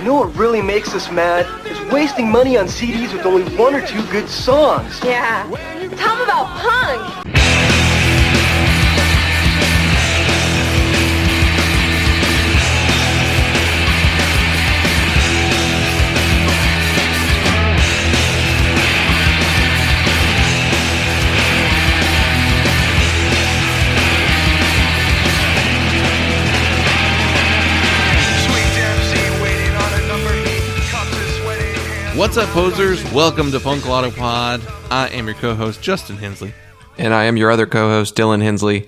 You know what really makes us mad? Is wasting money on CDs with only one or two good songs. Yeah. Tell them about punk. What's up, posers? Welcome to Punk Lotto Pod. I am your co-host, Justin Hensley. And I am your other co-host, Dylan Hensley.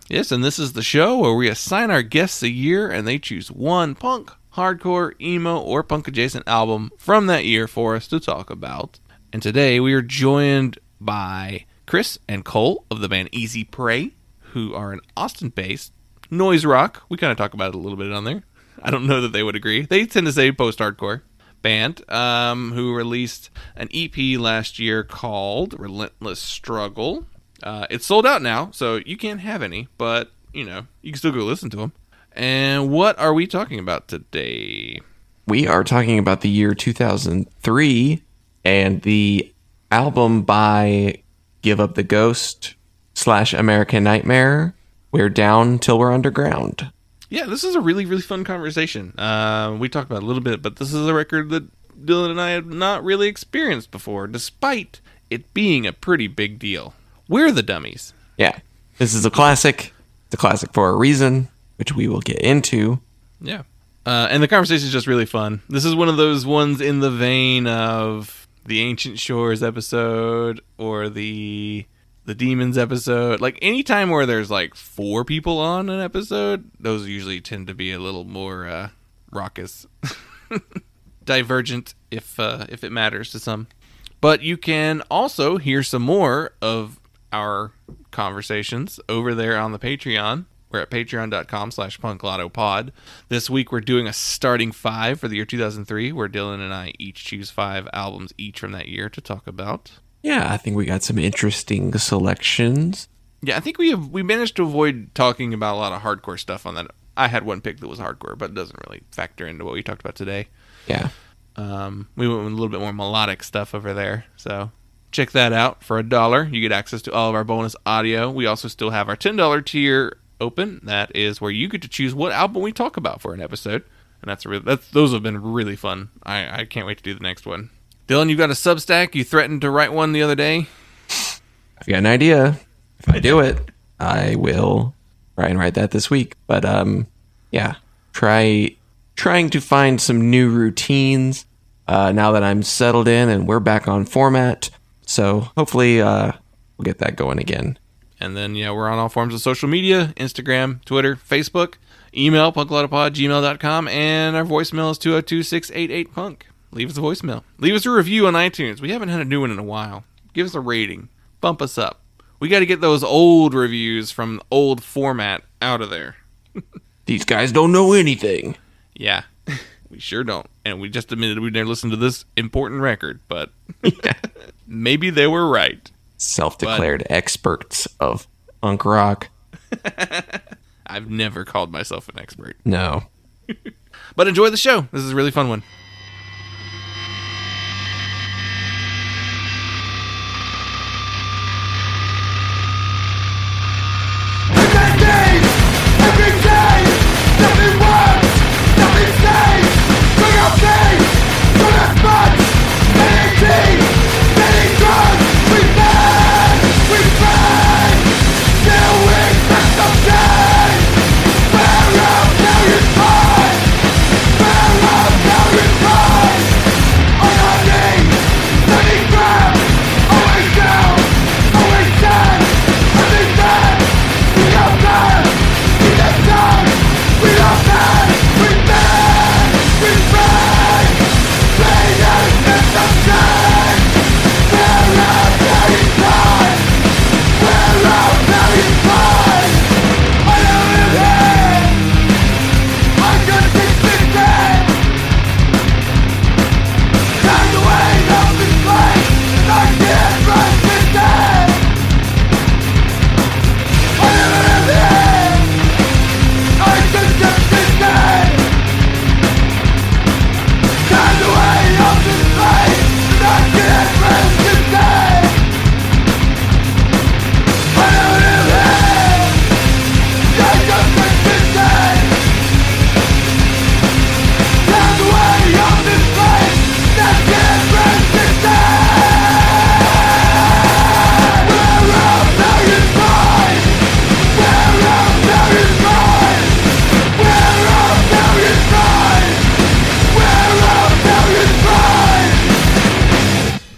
Yes, and this is the show where we assign our guests a year and they choose one punk, hardcore, emo, or punk-adjacent album from that year for us to talk about. And today we are joined by Chris and Cole of the band Easy Prey, who are an Austin-based noise rock. We kind of talk about it a little bit on there. I don't know that they would agree. They tend to say post-hardcore. Band who released an EP last year called Relentless Struggle. It's sold out now, so you can't have any, but you can still go listen to them. And what are we talking about today? We are talking about the year 2003 and the album by Give Up the Ghost / American Nightmare, We're Down Till We're Underground. Yeah, this is a really, really fun conversation. We talked about it a little bit, but this is a record that Dylan and I have not really experienced before, despite it being a pretty big deal. We're the dummies. Yeah, this is a classic. It's a classic for a reason, which we will get into. Yeah, and the conversation is just really fun. This is one of those ones in the vein of the Ancient Shores episode or the Demons episode. Like, anytime where there's like 4 people on an episode, those usually tend to be a little more raucous. Divergent, if it matters to some. But you can also hear some more of our conversations over there on the Patreon. We're at patreon.com/punklotopod. This week we're doing a starting 5 for the year 2003, where Dylan and I each choose 5 albums each from that year to talk about. Yeah, I think we got some interesting selections. Yeah, I think we managed to avoid talking about a lot of hardcore stuff on that. I had one pick that was hardcore, but it doesn't really factor into what we talked about today. Yeah. We went with a little bit more melodic stuff over there, so check that out. For $1, you get access to all of our bonus audio. We also still have our $10 tier open. That is where you get to choose what album we talk about for an episode, and those have been really fun. I can't wait to do the next one. Dylan, you got a Substack. You threatened to write one the other day. I've got an idea. If I do it, I will try and write that this week. But yeah, trying to find some new routines now that I'm settled in and we're back on format. So hopefully we'll get that going again. And then, yeah, we're on all forms of social media: Instagram, Twitter, Facebook, email, punklotopod@gmail.com, and our voicemail is 202-688-PUNK. Leave us a voicemail. Leave us a review on iTunes. We haven't had a new one in a while. Give us a rating. Bump us up. We got to get those old reviews from old format out of there. These guys don't know anything. Yeah, we sure don't. And we just admitted we never listened to this important record, but maybe they were right. Self-declared experts of punk rock. I've never called myself an expert. No. But enjoy the show. This is a really fun one. Now you're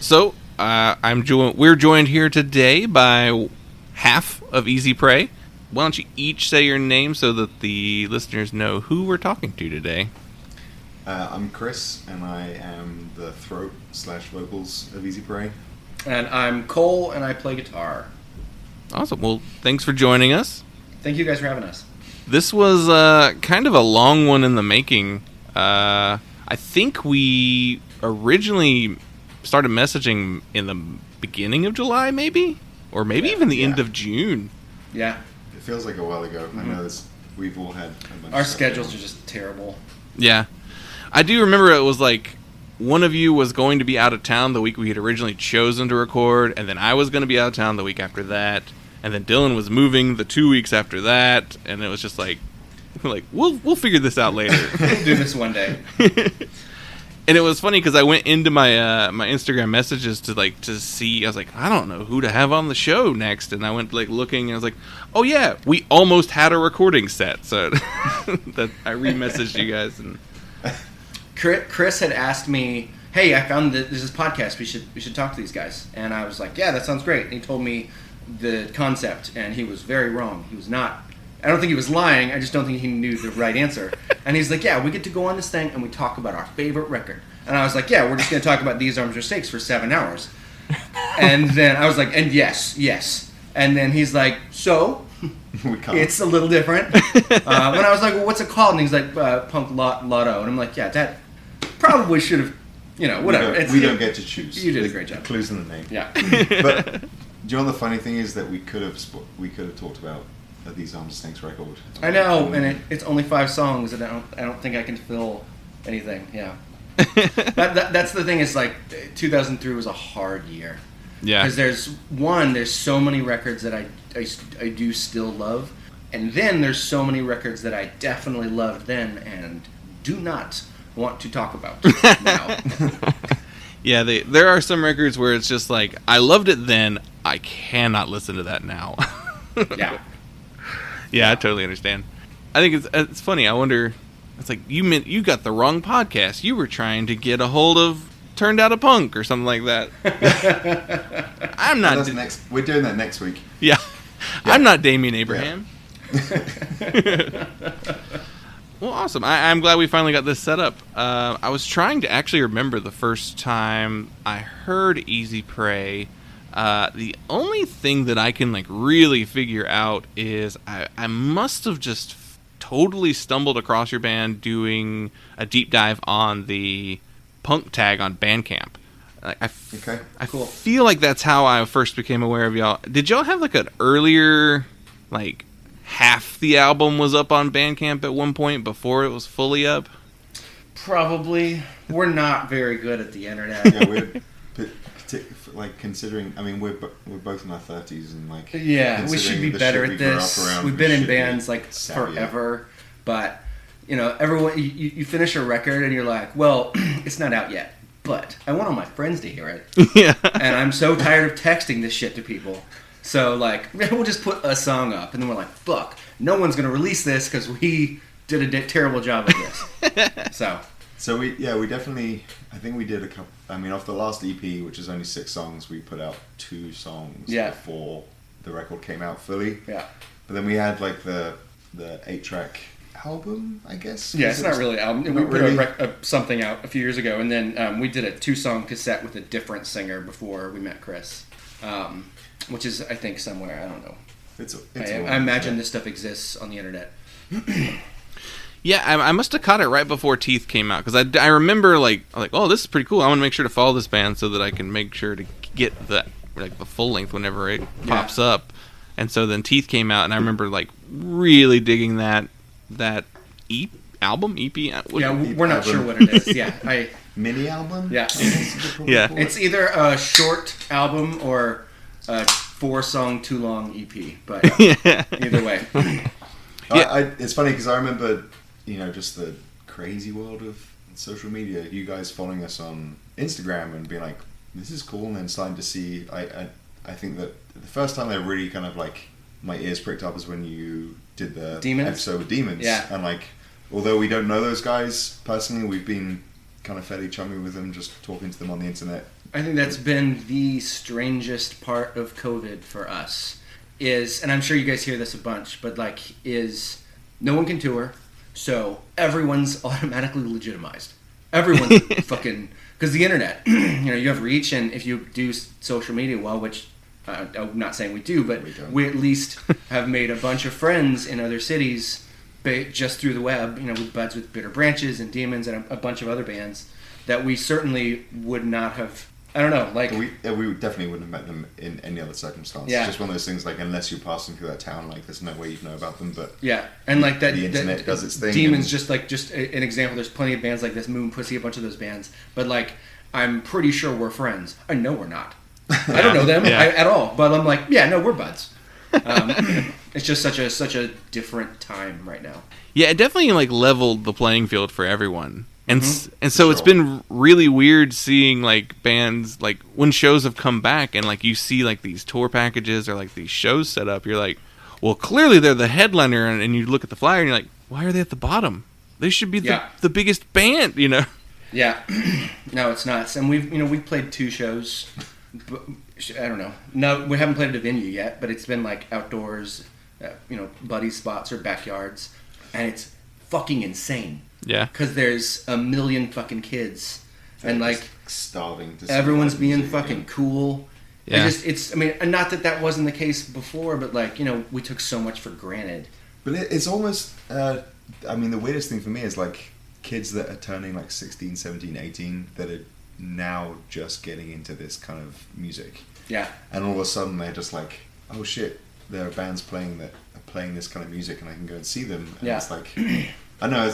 So we're joined here today by half of Easy Prey. Why don't you each say your name so that the listeners know who we're talking to today? I'm Chris, and I am the throat/vocals of Easy Prey. And I'm Cole, and I play guitar. Awesome. Well, thanks for joining us. Thank you guys for having us. This was kind of a long one in the making. I think we originally started messaging in the beginning of July, maybe? Or maybe even the end of June. Yeah. It feels like a while ago. I know we've all had a bunch Our of stuff schedules going are just terrible. Yeah. I do remember it was like one of you was going to be out of town the week we had originally chosen to record, and then I was going to be out of town the week after that, and then Dylan was moving the 2 weeks after that, and it was just like we'll figure this out later. We'll do this one day. And it was funny because I went into my my Instagram messages to see. I was like, I don't know who to have on the show next, and I went looking, and I was like, oh yeah, we almost had a recording set. So that I re-messaged you guys, and Chris had asked me, "Hey, I found there's this podcast. We should talk to these guys." And I was like, "Yeah, that sounds great." And he told me the concept, and he was very wrong. He was not. I don't think he was lying. I just don't think he knew the right answer. And he's like, "Yeah, we get to go on this thing and we talk about our favorite record." And I was like, "Yeah, we're just going to talk about These Arms Are Stakes for 7 hours." And then I was like, "And yes." And then he's like, "So." It's a little different. When I was like, "Well, what's it called?" And he's like, "Punk Lotto." And I'm like, "Yeah, that probably should have, whatever." We don't get to choose. You did a great job. The clues in the name. Yeah. But do you know the funny thing is that we could have talked about These Arms Are Stakes record. I know, and it's only 5 songs, and I don't think I can fill anything. Yeah. That's the thing. Is like 2003 was a hard year. yeah, Because there's so many records that I do still love, and then there's so many records that I definitely loved then and do not want to talk about now. yeah. There are some records where it's just like I loved it then, I cannot listen to that now. Yeah. Yeah, I totally understand. I think it's funny. I wonder. It's like you got the wrong podcast. You were trying to get a hold of Turned Out a Punk or something like that. I'm not. We're doing that next week. Yeah. I'm not Damien Abraham. Well, awesome. I'm glad we finally got this set up. I was trying to actually remember the first time I heard Easy Prey. The only thing that I can really figure out is I must have just totally stumbled across your band doing a deep dive on the punk tag on Bandcamp. I feel like that's how I first became aware of y'all. Did y'all have an earlier, half the album was up on Bandcamp at one point before it was fully up? Probably. We're not very good at the internet. Yeah, we're considering. I mean, we're both in our 30s and Yeah, we should be better at this. We've been in bands savvy. forever, but everyone you finish a record and you're like, well, it's not out yet, but I want all my friends to hear it. Yeah, and I'm so tired of texting this shit to people. So we'll just put a song up, and then we're like, fuck, no one's gonna release this because we did a terrible job of this. So we definitely. I think we did a couple. I mean, off the last EP, which is only 6 songs, we put out 2 songs before the record came out fully. Yeah. But then we had the 8-track album, I guess. Yeah, it's not really album. We put something out a few years ago, and then we did a 2-song cassette with a different singer before we met Chris, which is I think somewhere, I don't know. I imagine this stuff exists on the internet. Yeah, I must have caught it right before Teeth came out, because I remember oh, this is pretty cool. I want to make sure to follow this band so that I can make sure to get the full length whenever it pops up. And so then Teeth came out, and I remember really digging that album EP. We're not sure what it is. Yeah, mini album. Yeah, yeah. It's either a short album or a 4-song too long EP. But either way, it's funny because I remember. Just the crazy world of social media. You guys following us on Instagram and being like, "This is cool," and then starting to see. I think that the first time I really kind of my ears pricked up is when you did the Demons? episode with Demons. Yeah. And although we don't know those guys personally, we've been kind of fairly chummy with them, just talking to them on the internet? I think that's been the strangest part of COVID for us. And I'm sure you guys hear this a bunch, but no one can tour, so everyone's automatically legitimized. Everyone's fucking, because the internet, you have reach, and if you do social media well, which I'm not saying we do, but we at least have made a bunch of friends in other cities just through the web, with buds with Bitter Branches and Demons and a bunch of other bands that we certainly would not have. I don't know, we definitely wouldn't have met them in any other circumstance. Yeah. It's just one of those things, unless you're passing through that town, there's no way you'd know about them. But yeah, and that the internet does its thing. Demons, just an example. There's plenty of bands like this, Moon Pussy, a bunch of those bands. But I'm pretty sure we're friends. I know we're not. I don't know them at all. But I'm we're buds. It's just such a different time right now. Yeah, it definitely leveled the playing field for everyone. And so it's been really weird seeing bands when shows have come back and you see these tour packages or these shows set up. You're like, well, clearly they're the headliner, and you look at the flyer and you're like, why are they at the bottom? They should be the biggest band, Yeah, no, it's nuts. And we've played 2 shows. I don't know. No, we haven't played at a venue yet, but it's been outdoors, buddy spots or backyards, and it's fucking insane. Yeah, because there's a million fucking kids, and starving. To everyone's being fucking cool. Yeah, it's. I mean, not that wasn't the case before, but we took so much for granted. But it's almost. The weirdest thing for me is kids that are turning 16, 17, 18 that are now just getting into this kind of music. Yeah, and all of a sudden they're just oh shit, there are bands playing that are playing this kind of music, and I can go and see them. And it's I know,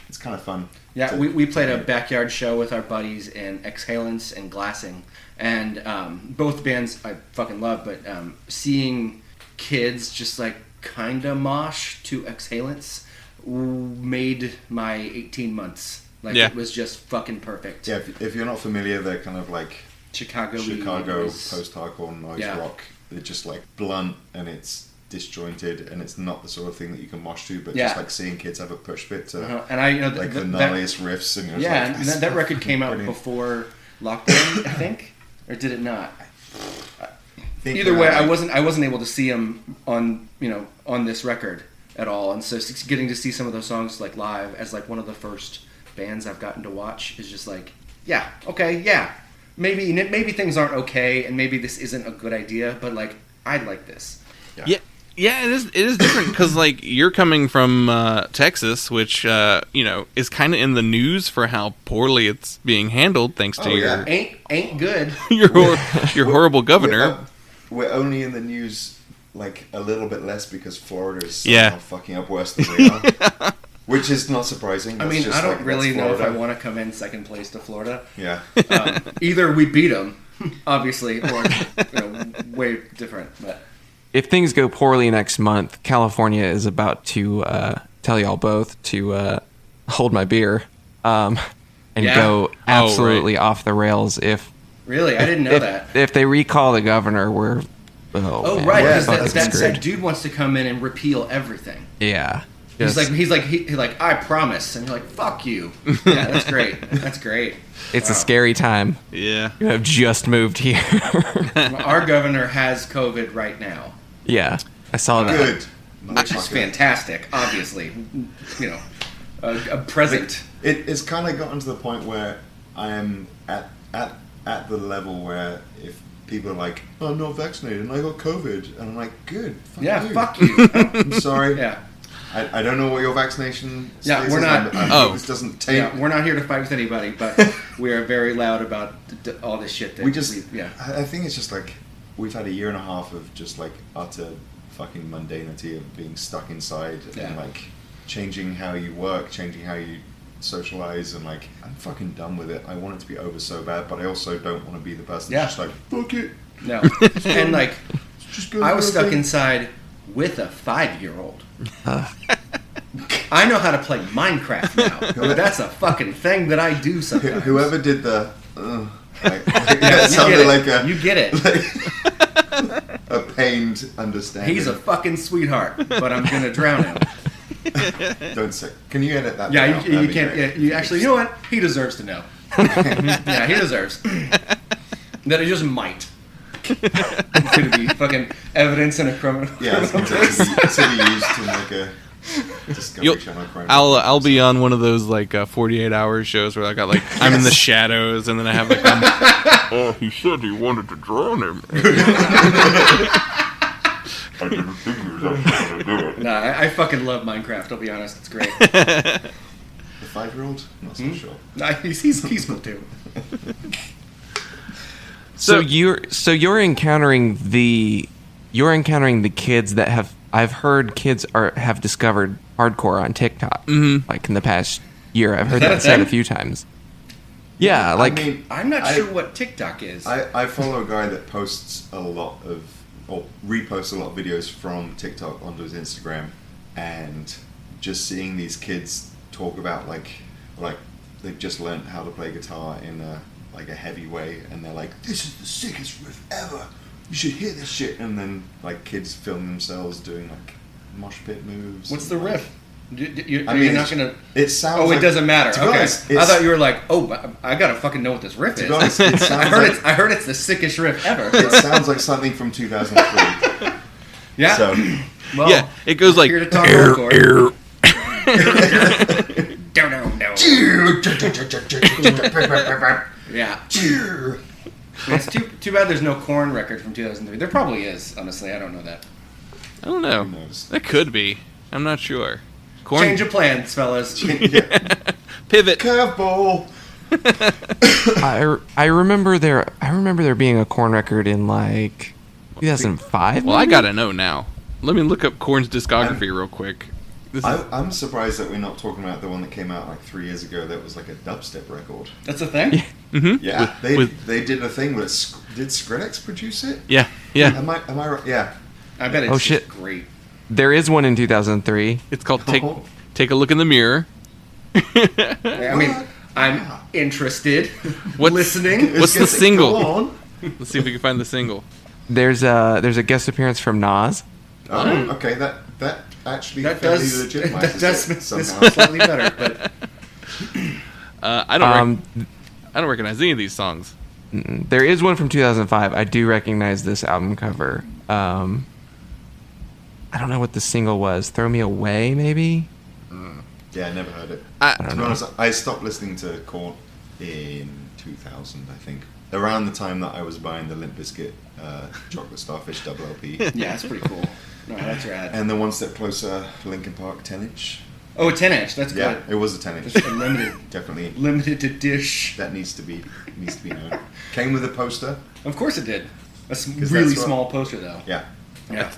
it's kind of fun. Yeah, we played a backyard show with our buddies in Exhalants and Glassing, and both bands I fucking love, but seeing kids just kind of mosh to Exhalants made my 18 months. It was just fucking perfect. Yeah, if you're not familiar, they're kind of Chicago post-hardcore noise rock. They're just blunt, and it's disjointed, and it's not the sort of thing that you can mosh to, but just seeing kids have a push bit to and I the gnarliest riffs, and and that record came out before lockdown, I think, or did it not? Either way, I wasn't able to see them on this record at all, and so getting to see some of those songs live as one of the first bands I've gotten to watch is just maybe things aren't okay, and maybe this isn't a good idea, but I like this. Yeah, it is different because you're coming from Texas, which is kind of in the news for how poorly it's being handled, thanks to your ain't good your horrible governor. We're only in the news a little bit less because Florida is somehow fucking up worse than we are, which is not surprising. I mean, I don't really know if I want to come in second place to Florida. Yeah, either we beat them, obviously, or way different, but. If things go poorly next month, California is about to tell y'all both to hold my beer and go absolutely off the rails. Really, I didn't know that. If they recall the governor, we're right, because that dude wants to come in and repeal everything. Yeah, he's like I promise, and you're like fuck you. Yeah, that's great. That's great. It's a scary time. Yeah, you have just moved here. Our governor has COVID right now. Yeah, I saw that. Good. Which is fantastic, obviously. A present. It's kind of gotten to the point where I am at the level where if people are like, oh, I'm not vaccinated and I got COVID, and I'm like, good. Fuck you. I'm sorry. Yeah. I don't know what your vaccination status we're not. This doesn't take. Yeah, we're not here to fight with anybody, but we are very loud about all this shit. That I think it's just we've had a year and a half of just utter fucking mundanity of being stuck inside and changing how you work, changing how you socialize, and I'm fucking done with it. I want it to be over so bad, but I also don't want to be the person that's just fuck it. No. And I was stuck inside with a 5-year-old. I know how to play Minecraft now. That's a fucking thing that I do sometimes. Whoever did the that sounded you get it. A pained understanding. He's a fucking sweetheart, but I'm gonna drown him. Don't say. Can you edit that? Yeah, you can't. Yeah, you actually. You know what? He deserves to know. Yeah, he deserves. That he just might. It's gonna be fucking evidence in a criminal Yeah, case. to be used to make a Discovery Channel crime. I'll be on one of those like 48 hour shows where I got like I'm in the shadows and then I have like he said he wanted to drown him. I didn't think he was actually going to do it. Nah, I fucking love Minecraft. I'll be honest, it's great. The 5-year-old? Not so sure. Nah, he's cool too. So you're encountering the kids that I've heard kids have discovered hardcore on TikTok. Like in the past year, I've heard that said a few times. Yeah, like I mean, I'm not sure what TikTok is. I follow a guy that posts a lot of, or reposts a lot of videos from TikTok onto his Instagram, and just seeing these kids talk about like they've just learned how to play guitar in a heavy way, and they're like, "This is the sickest riff ever. You should hear this shit." And then like kids film themselves doing like mosh pit moves. What's the and, riff? You're mean, not gonna. It sounds. Oh, like, it doesn't matter. to be Okay, honest, I thought you were like, oh, I gotta fucking know what this riff To is. be honest, it sounds I heard it's the sickest riff ever. It sounds like something from 2003. Yeah. So, Well, Yeah, it goes like here to talk hardcore. Yeah. It's too bad there's no Korn record from 2003. There probably is, honestly. I don't know that. I don't know. Who knows? That could be. I'm not sure. Korn- Change of plans, fellas. Pivot. Curveball. I remember there being a Korn record in like 2005. Well, I maybe? gotta know now. Let me look up Korn's discography real quick. This is, I'm surprised that we're not talking about the one that came out like 3 years ago that was like a dubstep record. That's a thing? Yeah, With- they did a thing with did Skrillex produce it? yeah. Am I right? Yeah. I bet it's Oh, just shit. great. There is one in 2003. It's called Oh. Take a Look in the Mirror. I mean, I'm interested. What's- Listening. What's the Go single? on. Let's see if we can find the single. There's a guest appearance from Nas. Oh, okay. That actually That fairly does legitimizes that does it make somehow. this slightly better, but I don't recognize any of these songs. There is one from 2005. I do recognize this album cover. I don't know what the single was. Throw Me Away, maybe? Yeah, I never heard it. I- To be honest, I stopped listening to Korn in 2000, I think. Around the time that I was buying the Limp Bizkit Chocolate Starfish double LP. yeah, it's pretty cool. No, that's rad. And the one step closer, Linkin Park 10-inch. Oh, a 10-inch. That's Yeah, good. it was a 10-inch. Just limited, Definitely. limited to dish. That needs to be known. Came with a poster. Of course it did. A that's really what- small poster, though. Yeah. Yeah.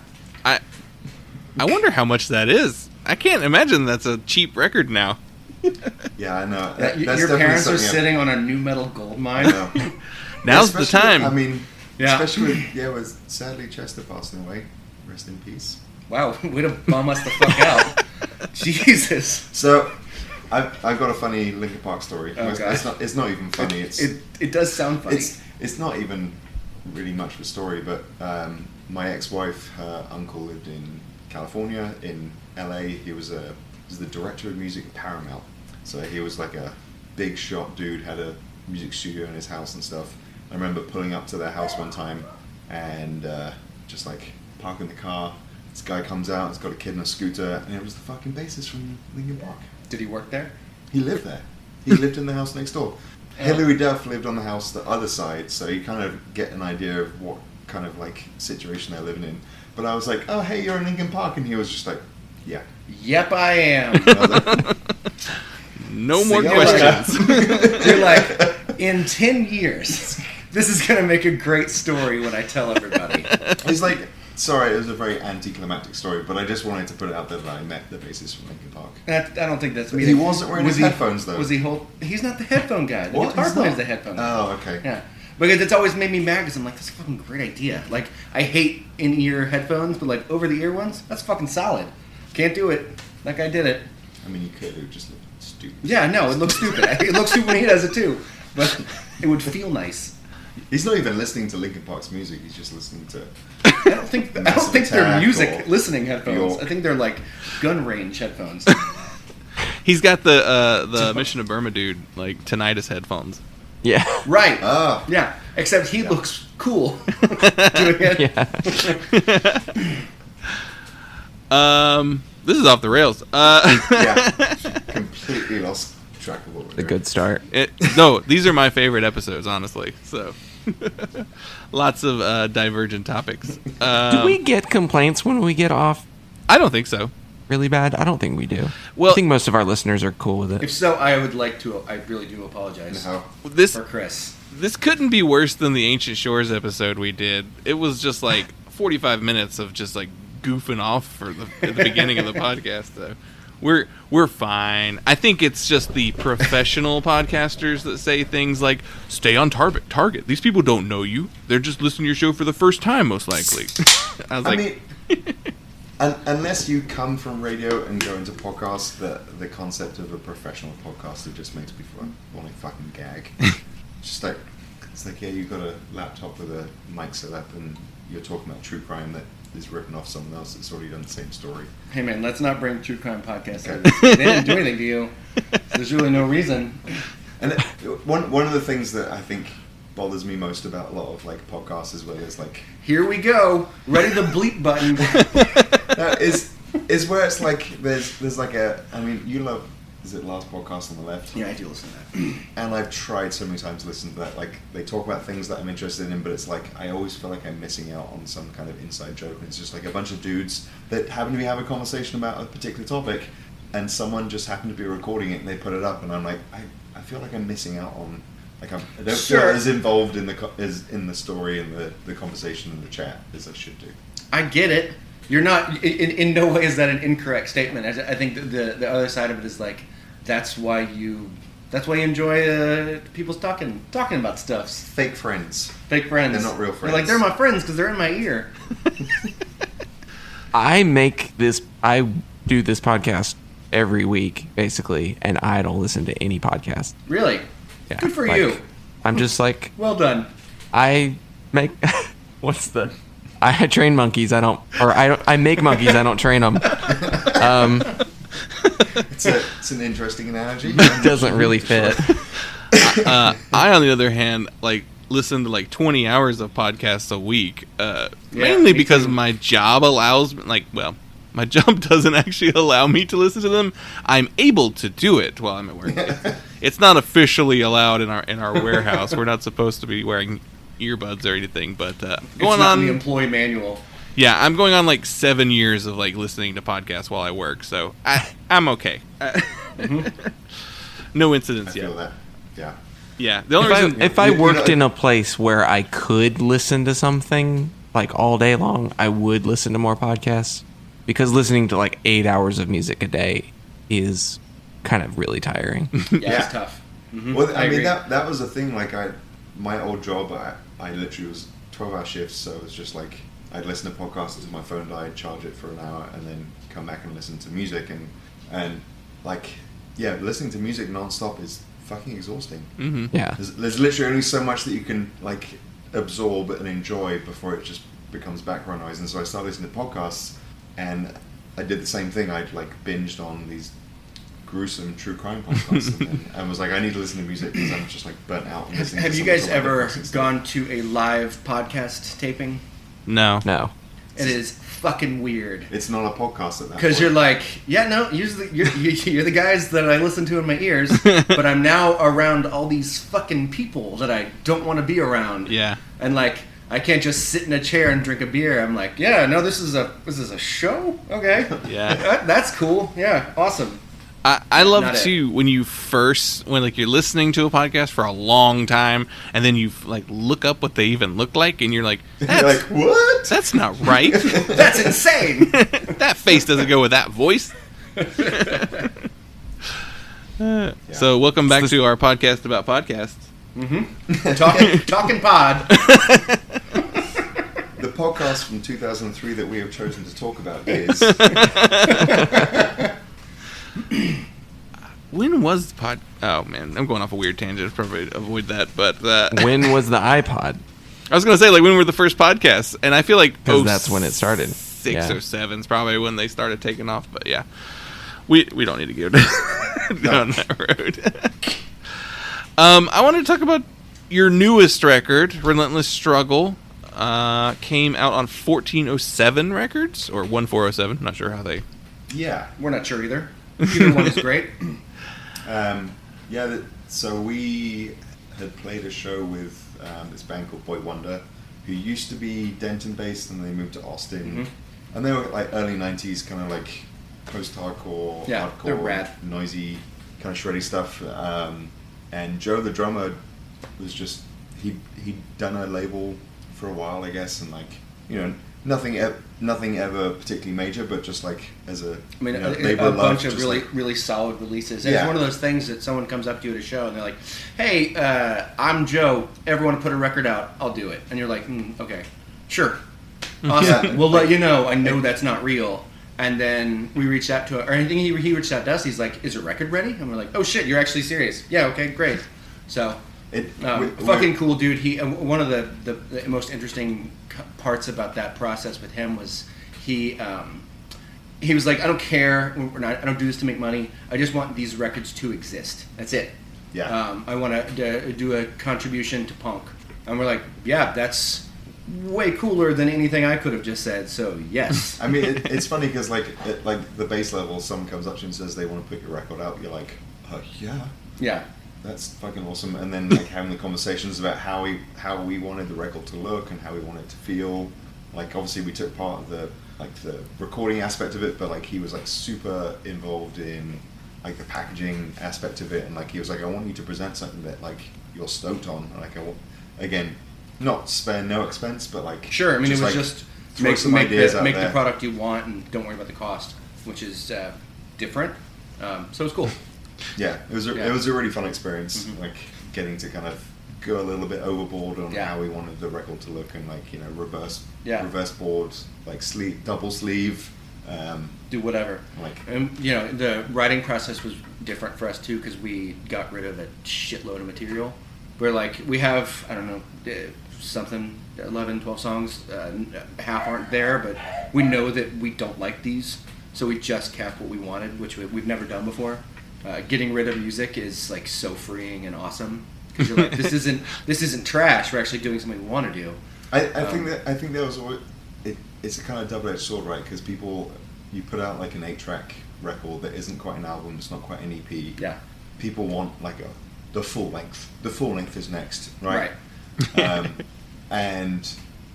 I wonder how much that is. I can't imagine that's a cheap record now. Yeah, I know. That, That's your definitely parents are something sitting on a new metal gold I mine. know. Now's the Especially- time. I mean, Yeah. especially with sadly Chester passing away. Rest in peace. Wow, way to bum us the fuck out. Jesus. So, I've got a funny Linkin Park story. Oh, God. It's not even funny. It does sound funny. It's not even really much of a story. But my ex-wife, her uncle lived in California, in LA. He was the director of music at Paramount. So he was like a big shot dude. Had a music studio in his house and stuff. I remember pulling up to their house one time and just like parking the car. This guy comes out, he's got a kid on a scooter, and it was the fucking bassist from Linkin Park. Did he work there? He lived there. He lived in the house next door. Hilary Duff lived on the house the other side, so you kind of get an idea of what kind of like situation they're living in. But I was like, oh hey, you're in Linkin Park, and he was just like, yeah. Yep, I am. And I was like, No more See you later. questions. You're like, in 10 years, this is going to make a great story when I tell everybody. he's like, sorry, it was a very anticlimactic story, but I just wanted to put it out there that I met the bassist from Linkin Park. I don't think that's He meaning. wasn't wearing his headphones, though. Was he He's not the headphone guy. The What? guitar He's player is not? the headphone guy. Oh, okay. Yeah. Because it's always made me mad because I'm like, that's a fucking great idea. Like, I hate in-ear headphones, but like over-the-ear ones, that's fucking solid. Can't do it. That guy did it. I mean, you could have just looked stupid. Yeah, no, it looks stupid. It looks stupid when he does it too. But it would feel nice. He's not even listening to Linkin Park's music. He's just listening to. I don't think Massive they're Attack music or listening headphones. Bjork. I think they're like gun range headphones. He's got the Mission to Burma dude, like, tinnitus headphones. Yeah. Right. Oh. Yeah. Except he looks cool doing it. Yeah. This is off the rails. Yeah. Completely lost track of what we're A doing. good start. No, these are my favorite episodes, honestly. So, lots of divergent topics. Do we get complaints when we get off I don't think so. really bad? I don't think we do. Well- I think most of our listeners are cool with it. If so, I really do apologize No. This for Chris. this couldn't be worse than the Ancient Shores episode we did. It was just like 45 minutes of just like goofing off at the beginning of the podcast. Though we're fine. I think it's just the professional podcasters that say things like "Stay on target." These people don't know you. They're just listening to your show for the first time, most likely. I mean, unless you come from radio and go into podcasts, the concept of a professional podcaster just makes me want to fucking gag. Just like, it's like, yeah, you've got a laptop with a mic set up and you're talking about true crime that is ripping off someone else that's already done the same story. Hey man, let's not bring true crime podcasts Okay. into this. They didn't do anything to you. There's really no reason. And one of the things that I think bothers me most about a lot of like podcasts is where there's like, Here we go. Ready the bleep button. is where it's like there's like I mean, you love, is it Last Podcast on the Left? Yeah, I do listen to that. And I've tried so many times to listen to that. Like, they talk about things that I'm interested in, but it's like, I always feel like I'm missing out on some kind of inside joke. And it's just like a bunch of dudes that happen to be having a conversation about a particular topic, and someone just happened to be recording it, and they put it up, and I'm like, I feel like I'm missing out on, like, I don't feel as involved in the story and the conversation and the chat as I should do. I get it. You're not, in no way is that an incorrect statement. I think the other side of it is like, that's why you enjoy people talking about stuff. Fake friends. Fake friends. They're not real friends. You're like, they're my friends because they're in my ear. I do this podcast every week, basically, and I don't listen to any podcast. Really? Yeah, Good for like, you. I'm just like, Well done. I make, I train monkeys, I make monkeys, I don't train them. It's an interesting analogy. It doesn't really fit. I, on the other hand, like listen to like 20 hours of podcasts a week, mainly me because too. my job allows, my job doesn't actually allow me to listen to them. I'm able to do it while I'm at work. It's not officially allowed in our warehouse. We're not supposed to be wearing earbuds or anything, but It's going not on in the employee manual. Yeah, I'm going on like 7 years of like listening to podcasts while I work, so I'm okay. No incidents I feel yet. that. Yeah. Yeah, the only reason If I worked in a place where I could listen to something like all day long, I would listen to more podcasts, because listening to like 8 hours of music a day is kind of really tiring. Yeah, it's tough. Mm-hmm. Well, I mean, agree. that was the thing. Like, my old job, I literally was 12-hour shifts, so it was just like, I'd listen to podcasts until my phone died, charge it for an hour, and then come back and listen to music. And like, yeah, listening to music nonstop is fucking exhausting. Mhm. Yeah. There's literally only so much that you can like absorb and enjoy before it just becomes background noise. And so I started listening to podcasts, and I did the same thing. I'd like binged on these gruesome true crime podcasts, and was like, I need to listen to music because I'm just like burnt out. And listening Have to you someone guys talk about ever depressing stuff. gone to a live podcast taping? no. It is fucking weird. It's not a podcast at that Because point. you're like, yeah, no, usually you're the guys that I listen to in my ears, but I'm now around all these fucking people that I don't want to be around. Yeah. And like, I can't just sit in a chair and drink a beer. I'm like, yeah, no, this is a show? Okay. Yeah. That's cool. Yeah, awesome. I love Not too when like you're listening to a podcast for a long time, and then you like look up what they even look like, and you're like, You're like, what? that's not right. That's insane. That face doesn't go with that voice. So welcome back to our podcast about podcasts. Talking pod. The podcast from 2003 that we have chosen to talk about is When was the pod? Oh man, I'm going off a weird tangent. Probably avoid that. But When was the iPod? I was gonna say, like, when were the first podcasts? And I feel like 'Cause that's when it started. 6 Yeah. or 7's probably when they started taking off. But yeah, We don't need to go down that road. I wanted to talk about your newest record, Relentless Struggle. Came out on 1407 Records, or 1407. Not sure how they... Yeah. We're not sure either. Either one is great. So we had played a show with this band called Boy Wonder, who used to be Denton based, and they moved to Austin. Mm-hmm. And they were like early 90s, kind of like post-hardcore, Yeah, they're hardcore, rad. noisy, kind of shreddy stuff. And Joe, the drummer, was just, he'd done a label for a while, I guess, and like, you know, nothing ever particularly major, but just like as a, I mean, you know, a labor of love, bunch of just really, like, really solid releases. And Yeah. It's one of those things that someone comes up to you at a show and they're like, "Hey, I'm Joe. Everyone to put a record out. I'll do it." And you're like, "Okay, sure, awesome. Yeah. We'll let you know. I know that's not real." And then we reached out to, or I think he reached out to us. He's like, "Is a record ready?" And we're like, "Oh shit, you're actually serious? Yeah, okay, great." So, fucking cool dude. He one of the most interesting parts about that process with him was he was like, "I don't care. I don't do this to make money. I just want these records to exist. That's it. Yeah. I want to do a contribution to punk." And we're like, "Yeah, that's way cooler than anything I could have just said." So yes. I mean, it's funny because like at like the base level, someone comes up to you and says they want to put your record out. You're like, yeah, Yeah. that's fucking awesome. And then like having the conversations about how we wanted the record to look and how we wanted it to feel. Like obviously we took part of the recording aspect of it, but like he was like super involved in like the packaging aspect of it, and like he was like, "I want you to present something that like you're stoked on." And like I want, again, not spare no expense, but like Sure. I mean, it was like, just throw some ideas out make the there. product you want and don't worry about the cost, which is different. So it's cool. Yeah, it was Yeah. it was a really fun experience, Mhm. like getting to kind of go a little bit overboard on Yeah. how we wanted the record to look, and like, you know, reverse board, like double sleeve, Do whatever. like And you know, the writing process was different for us too because we got rid of a shitload of material. We're like, we have, I don't know, something 11, 12 songs. Half aren't there, but we know that we don't like these, so we just kept what we wanted, which we've never done before. Getting rid of music is like so freeing and awesome because you're like, this isn't trash. We're actually doing something we want to do. I think there was always, it's a kind of double-edged sword, right? Because you put out like an 8-track record that isn't quite an album, it's not quite an EP. Yeah. People want like the full length. The full length is next, right? And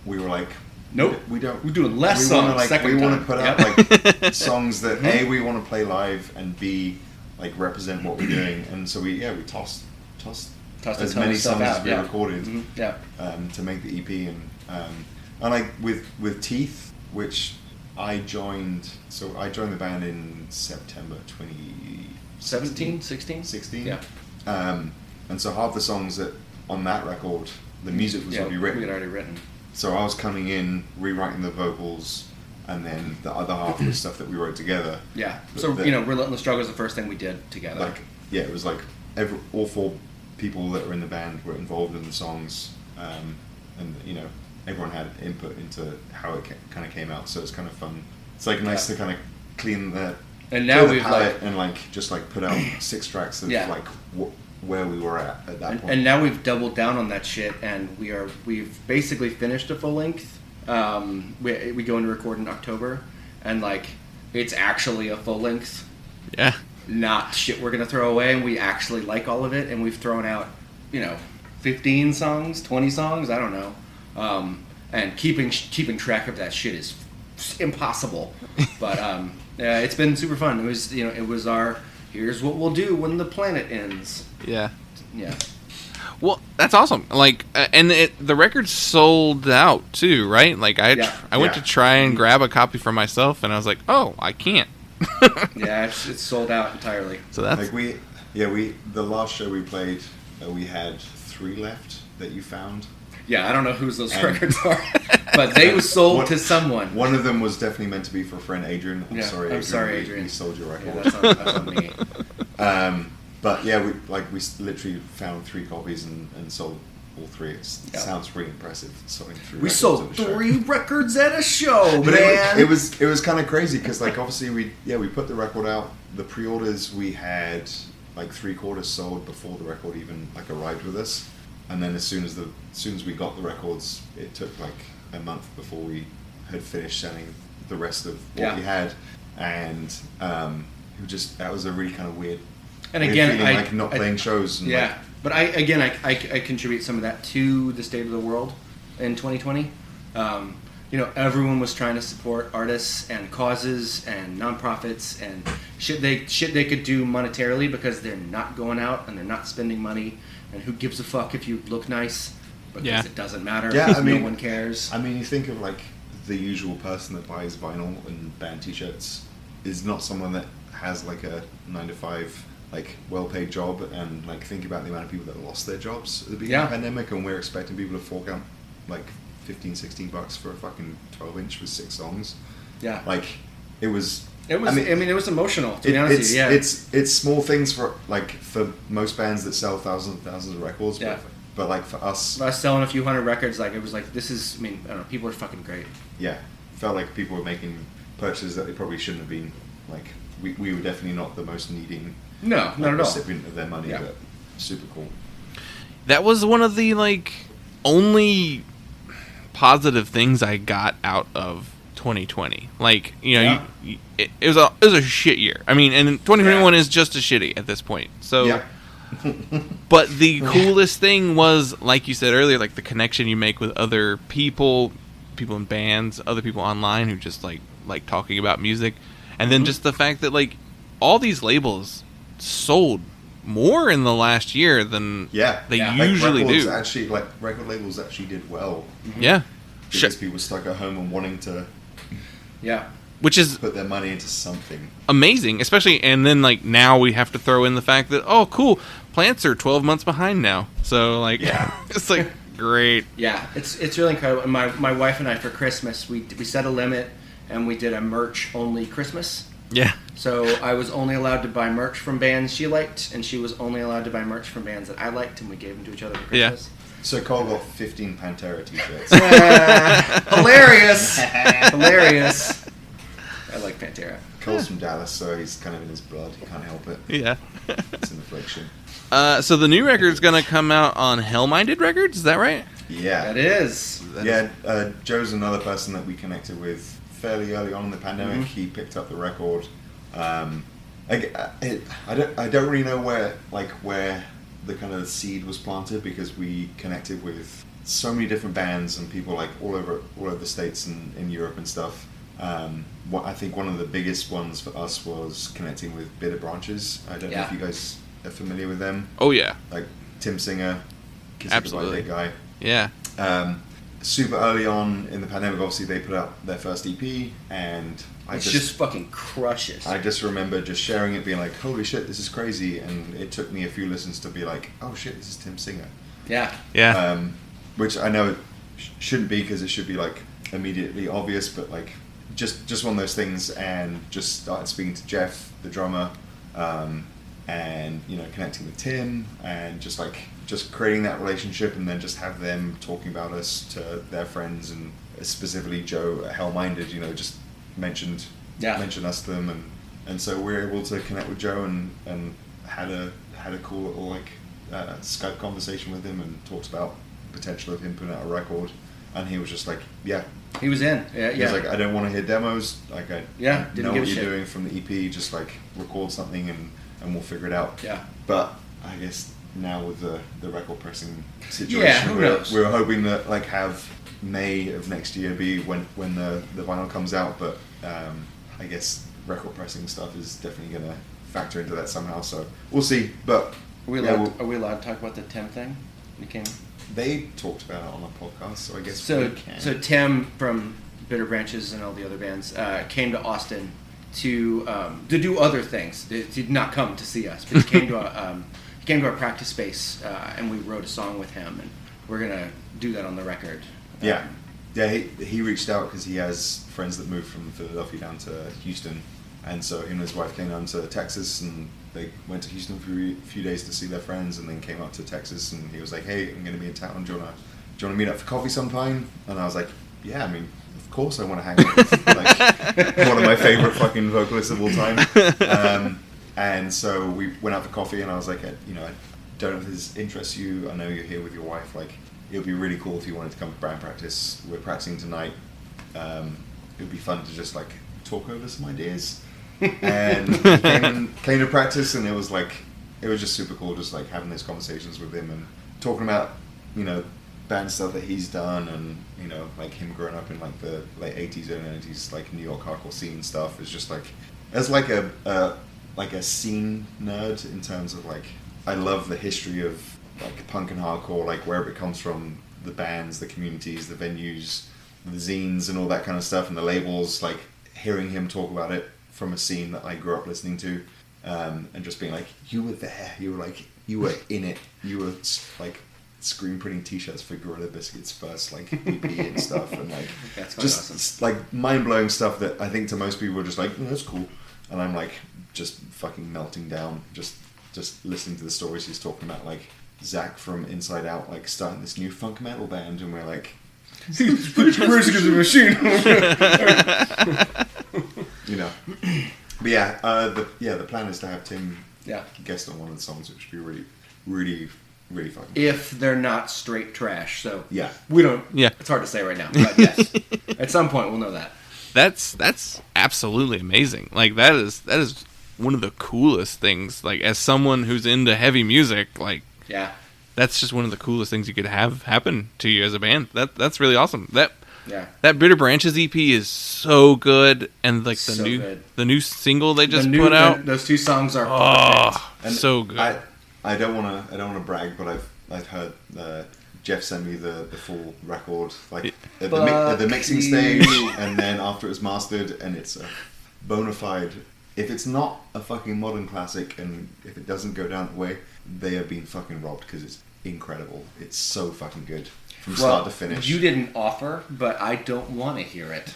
we were like, Nope. we don't. We're doing less we songs. Wanna, like, second we want time. to put out Yep. like songs that Mhm. A, we want to play live, and B, like represent what we're doing. And so we tossed Tossed as a ton many of stuff songs out, as we yeah. recorded Mhm. Yeah. to make the EP. And like with Teeth, which I joined. So I joined the band in September 2017, 16? 16. Yeah. And so half the songs that on that record, the music was already written. We had already written. So I was coming in, rewriting the vocals, and then the other half was stuff that we wrote together. Yeah. But So, the- Relentless Struggle is the first thing we did together. Like, yeah, it was like all 4 people that were in the band were involved in the songs, and you know, everyone had input into how it kind of came out. So it's kind of fun. It's like nice to kind of clean the And now clear the we've, palette like- and like just like put out 6 tracks of Yeah. like where we were at that point. And now we've doubled down on that shit, and we've basically finished a full length. We go into record in October, and like it's actually a full length, Yeah. not shit we're gonna throw away. And we actually like all of it, and we've thrown out 15 songs, 20 songs, I don't know. And keeping track of that shit is impossible. But it's been super fun. It was it was our here's what we'll do when the planet ends. Yeah. Yeah. Well, that's awesome. Like, and the record sold out too, right? Like, I went to try and grab a copy for myself, and I was like, oh, I can't. Yeah, it's sold out entirely. So that's like the last show we played, we had 3 left that you found. Yeah, I don't know whose those And- records are, but they were sold One- to someone. One of them was definitely meant to be for friend Adrian. I'm Yeah, sorry, I'm sorry, Adrian. We sold your Yeah, record. that's on me. But yeah, we literally found 3 copies and sold all three. It Yeah. sounds really impressive. Selling 3 We records sold at a show. 3 records at a show, But man. it was kind of crazy because like obviously we put the record out. The pre-orders we had like 3/4 sold before the record even like arrived with us, and then as soon as we got the records, it took like a month before we had finished selling the rest of what we had, and that was a really kind of weird. And weird again, feeling, like not playing shows. And yeah, but I contribute some of that to the state of the world in 2020. Everyone was trying to support artists and causes and nonprofits and shit they could do monetarily because they're not going out and they're not spending money, and who gives a fuck if you look nice because it doesn't matter. Yeah, I mean, no one cares. I mean, you think of like the usual person that buys vinyl and band t-shirts is not someone that has like a 9-to-5 like well-paid job, and like think about the amount of people that lost their jobs at the beginning of the pandemic, and we're expecting people to fork out like $15-$16 for a fucking 12-inch with 6 songs. Yeah, like it was. it was emotional. To be honest with you, yeah. It's small things for most bands that sell thousands and thousands of records. Yeah. But like for us selling a few hundred records, like it was like this is. I mean, I don't know. People are fucking great. Yeah, felt like people were making purchases that they probably shouldn't have been. Like we were definitely not the most needing No, not at all. recipient of their money, Yeah. but super cool. That was one of the like only positive things I got out of 2020. Like, it was a shit year. I mean, and 2021 is just as shitty at this point. So Yeah. but the coolest thing was, like you said earlier, like the connection you make with other people in bands, other people online who just like talking about music. And then just the fact that like all these labels sold more in the last year than they usually do. Actually, like record labels actually did well. Yeah. Because people stuck at home and wanting to Which is put their money into something. amazing, especially, and then like now we have to throw in the fact that, oh cool, plants are 12 months behind now. So like it's like great. Yeah, it's really incredible. And my wife and I for Christmas we set a limit and we did a merch only Christmas. Yeah. So I was only allowed to buy merch from bands she liked, and she was only allowed to buy merch from bands that I liked, and we gave them to each other for Christmas. So Cole got 15 Pantera t-shirts. Hilarious. Hilarious. I like Pantera. Cole's from Dallas, so he's kind of in his blood. He can't help it. Yeah. It's an affliction. So the new record's gonna come out on Hell-Minded Records, is that right? Yeah. That is. Joe's another person that we connected with fairly early on in the pandemic. He picked up the record. I don't really know where the kind of seed was planted, because we connected with so many different bands and people like all over the States and in Europe and stuff. I think one of the biggest ones for us was connecting with Bitter Branches. I don't know if you guys are familiar with them. Oh yeah. Like Tim Singer, Absolutely. Big guy. Yeah. Super early on in the pandemic, obviously they put out their first EP, and It just fucking crushes. I just remember just sharing it, being like, holy shit, this is crazy, and it took me a few listens to be like, oh shit, this is Tim Singer. Yeah. Yeah. Which I know it shouldn't be, because it should be like immediately obvious, but like just one of those things. And just started speaking to Jeff, the drummer, and connecting with Tim, and just creating that relationship, and then just have them talking about us to their friends, and specifically Joe at Hell-Minded, just mentioned us to them, and so we were able to connect with Joe, and had a cool little Skype conversation with him, and talked about the potential of him putting out a record, and he was just like, yeah. He was in. Yeah. He was like, I don't want to hear demos. Like, I didn't know give what a you're shit. doing from the EP. Just like record something, and we'll figure it out. Yeah. But I guess now with the record pressing situation, who knows? we're hoping that have May of next year be when the vinyl comes out. But I guess record pressing stuff is definitely going to factor into that somehow. So we'll see. But are we allowed to talk about the Tim thing? They talked about it on a podcast, so I guess we can. So Tim from Bitter Branches and all the other bands came to Austin to do other things. He did not come to see us, but he came to our practice space, and we wrote a song with him, and we're gonna do that on the record. He reached out because he has friends that moved from Philadelphia down to Houston, and so him and his wife came down to Texas, and they went to Houston for a few days to see their friends, and then came up to Texas. And he was like, "Hey, I'm going to be in town. Do you want to meet up for coffee sometime?" And I was like, "Yeah, I mean, of course I want to hang out with like one of my favorite fucking vocalists of all time." And so we went out for coffee, and I was like, I don't know if this interests you. I know you're here with your wife. Like, it would be really cool if you wanted to come to band practice. We're practicing tonight. It would be fun to just like talk over some ideas." And he came to practice, and it was just super cool, just like having those conversations with him and talking about, band stuff that he's done, and like him growing up in like the late 80s, early 90s, like New York hardcore scene stuff. Is just like, as like a scene nerd in terms of like, I love the history of like punk and hardcore, like wherever it comes from, the bands, the communities, the venues, the zines, and all that kind of stuff, and the labels. Like hearing him talk about it from a scene that I grew up listening to, and just being like, you were there, you were in it, you were like screen printing T-shirts for Gorilla Biscuit's first like EP and stuff, and like That's just awesome. like mind blowing stuff that I think to most people are just like, that's cool, and I'm like just fucking melting down just listening to the stories he's talking about, like Zach from Inside Out like starting this new funk metal band, and we're like, Rage Against the Machine. But the plan is to have Tim guest on one of the songs, which would be really, really, really fun. If they're not straight trash, so Yeah. we don't. Yeah. It's hard to say right now, but yes, at some point we'll know that. That's absolutely amazing. Like that is one of the coolest things. Like as someone who's into heavy music, like Yeah. that's just one of the coolest things you could have happen to you as a band. That's really awesome. That Bitter Branches EP is so good, and like So good. the new single they just put out. Those two songs are perfect. And so good. I don't want to brag, but I've heard Jeff send me the full record, like at the mixing stage, and then after it was mastered, and it's a bona fide. If it's not a fucking modern classic, and if it doesn't go down that way, they have been fucking robbed, because it's incredible. It's so fucking good from start to finish. You didn't offer, but I don't want to hear it.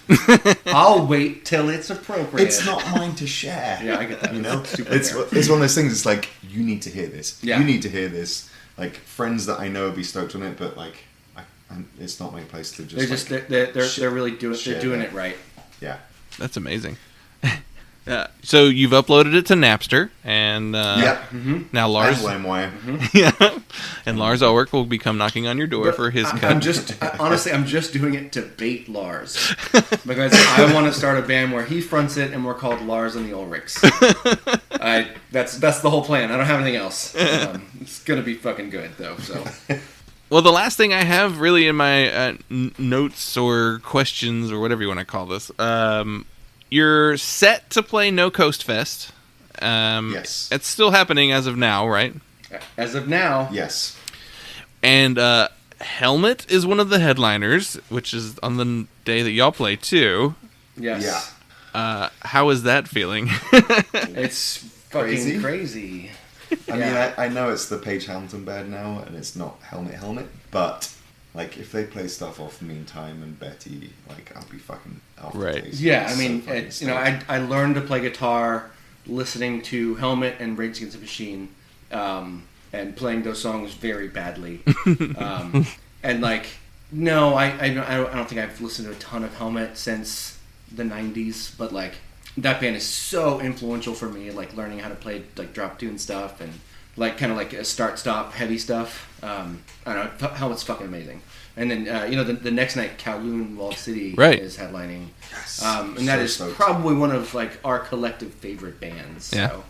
I'll wait till it's appropriate. It's not mine to share. Yeah, I get that. It's one of those things. It's like, you need to hear this. Yeah. You need to hear this. Like friends that I know would be stoked on it, but like, it's not my place to just. They're really doing it right. Yeah. That's amazing. So you've uploaded it to Napster, and now Lars, and yeah, and Lars Ulrich will become knocking on your door for his cut. I'm just doing it to bait Lars, because I want to start a band where he fronts it, and we're called Lars and the Ulrichs. That's the whole plan. I don't have anything else. It's gonna be fucking good though. So. Well, the last thing I have really in my notes or questions or whatever you want to call this. You're set to play No Coast Fest. Yes. It's still happening as of now, right? As of now. Yes. And Helmet is one of the headliners, which is on the day that y'all play too. Yes. Yeah. How is that feeling? It's fucking crazy. I mean, I know it's the Page Hamilton band now, and it's not Helmet, but like if they play stuff off Meantime and Betty, like I'll be fucking off Right. the place. Yeah, It's I mean, so fucking it's, stoked. I learned to play guitar listening to Helmet and Rage Against the Machine, and playing those songs very badly. And like, no, I don't think I've listened to a ton of Helmet since the 90s, but like that band is so influential for me, like learning how to play like drop tune stuff and like kind of like a start stop heavy stuff. I don't know, Helmet's fucking amazing. And then the next night Kowloon Walled City is headlining, and that is stoked. probably one of like our collective favorite bands. Yeah. So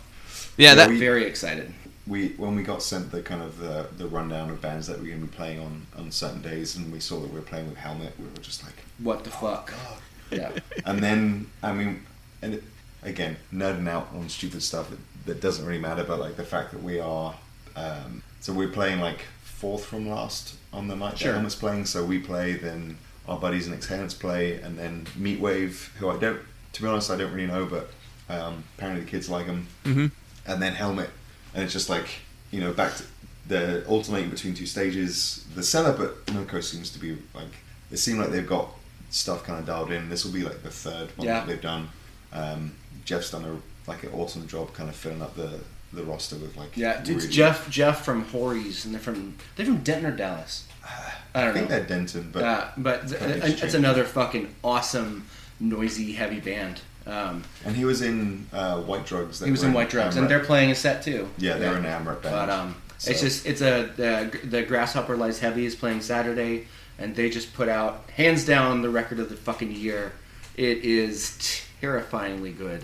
Yeah, that I'm very excited. When we got sent the kind of the rundown of bands that we're going to be playing on certain days, and we saw that we were playing with Helmet, we were just like, What the fuck? God. Yeah. And then, I mean, again, nerding out on stupid stuff that doesn't really matter, but like the fact that we are, so we're playing like fourth from last on the night that Helmet's playing, so we play, then our buddies and Exhalants play, and then Meatwave, who to be honest, I don't really know, but apparently the kids like them, and then Helmet, and it's just like, back to the alternating between two stages. The setup at Noco seems to be like, it seems like they've got stuff kind of dialed in. This will be like the third one that they've done. Jeff's done an awesome job kind of filling up the the roster with like. Yeah, it's really, Jeff from Horries, and they're from Denton or Dallas. I don't know. think they're Denton, but it's another fucking awesome, noisy, heavy band. And he was in White Drugs. He was in White Drugs, and they're playing a set too. Yeah, they're an AMRAP band. But the Grasshopper Lies Heavy is playing Saturday, and they just put out hands down the record of the fucking year. It is terrifyingly good.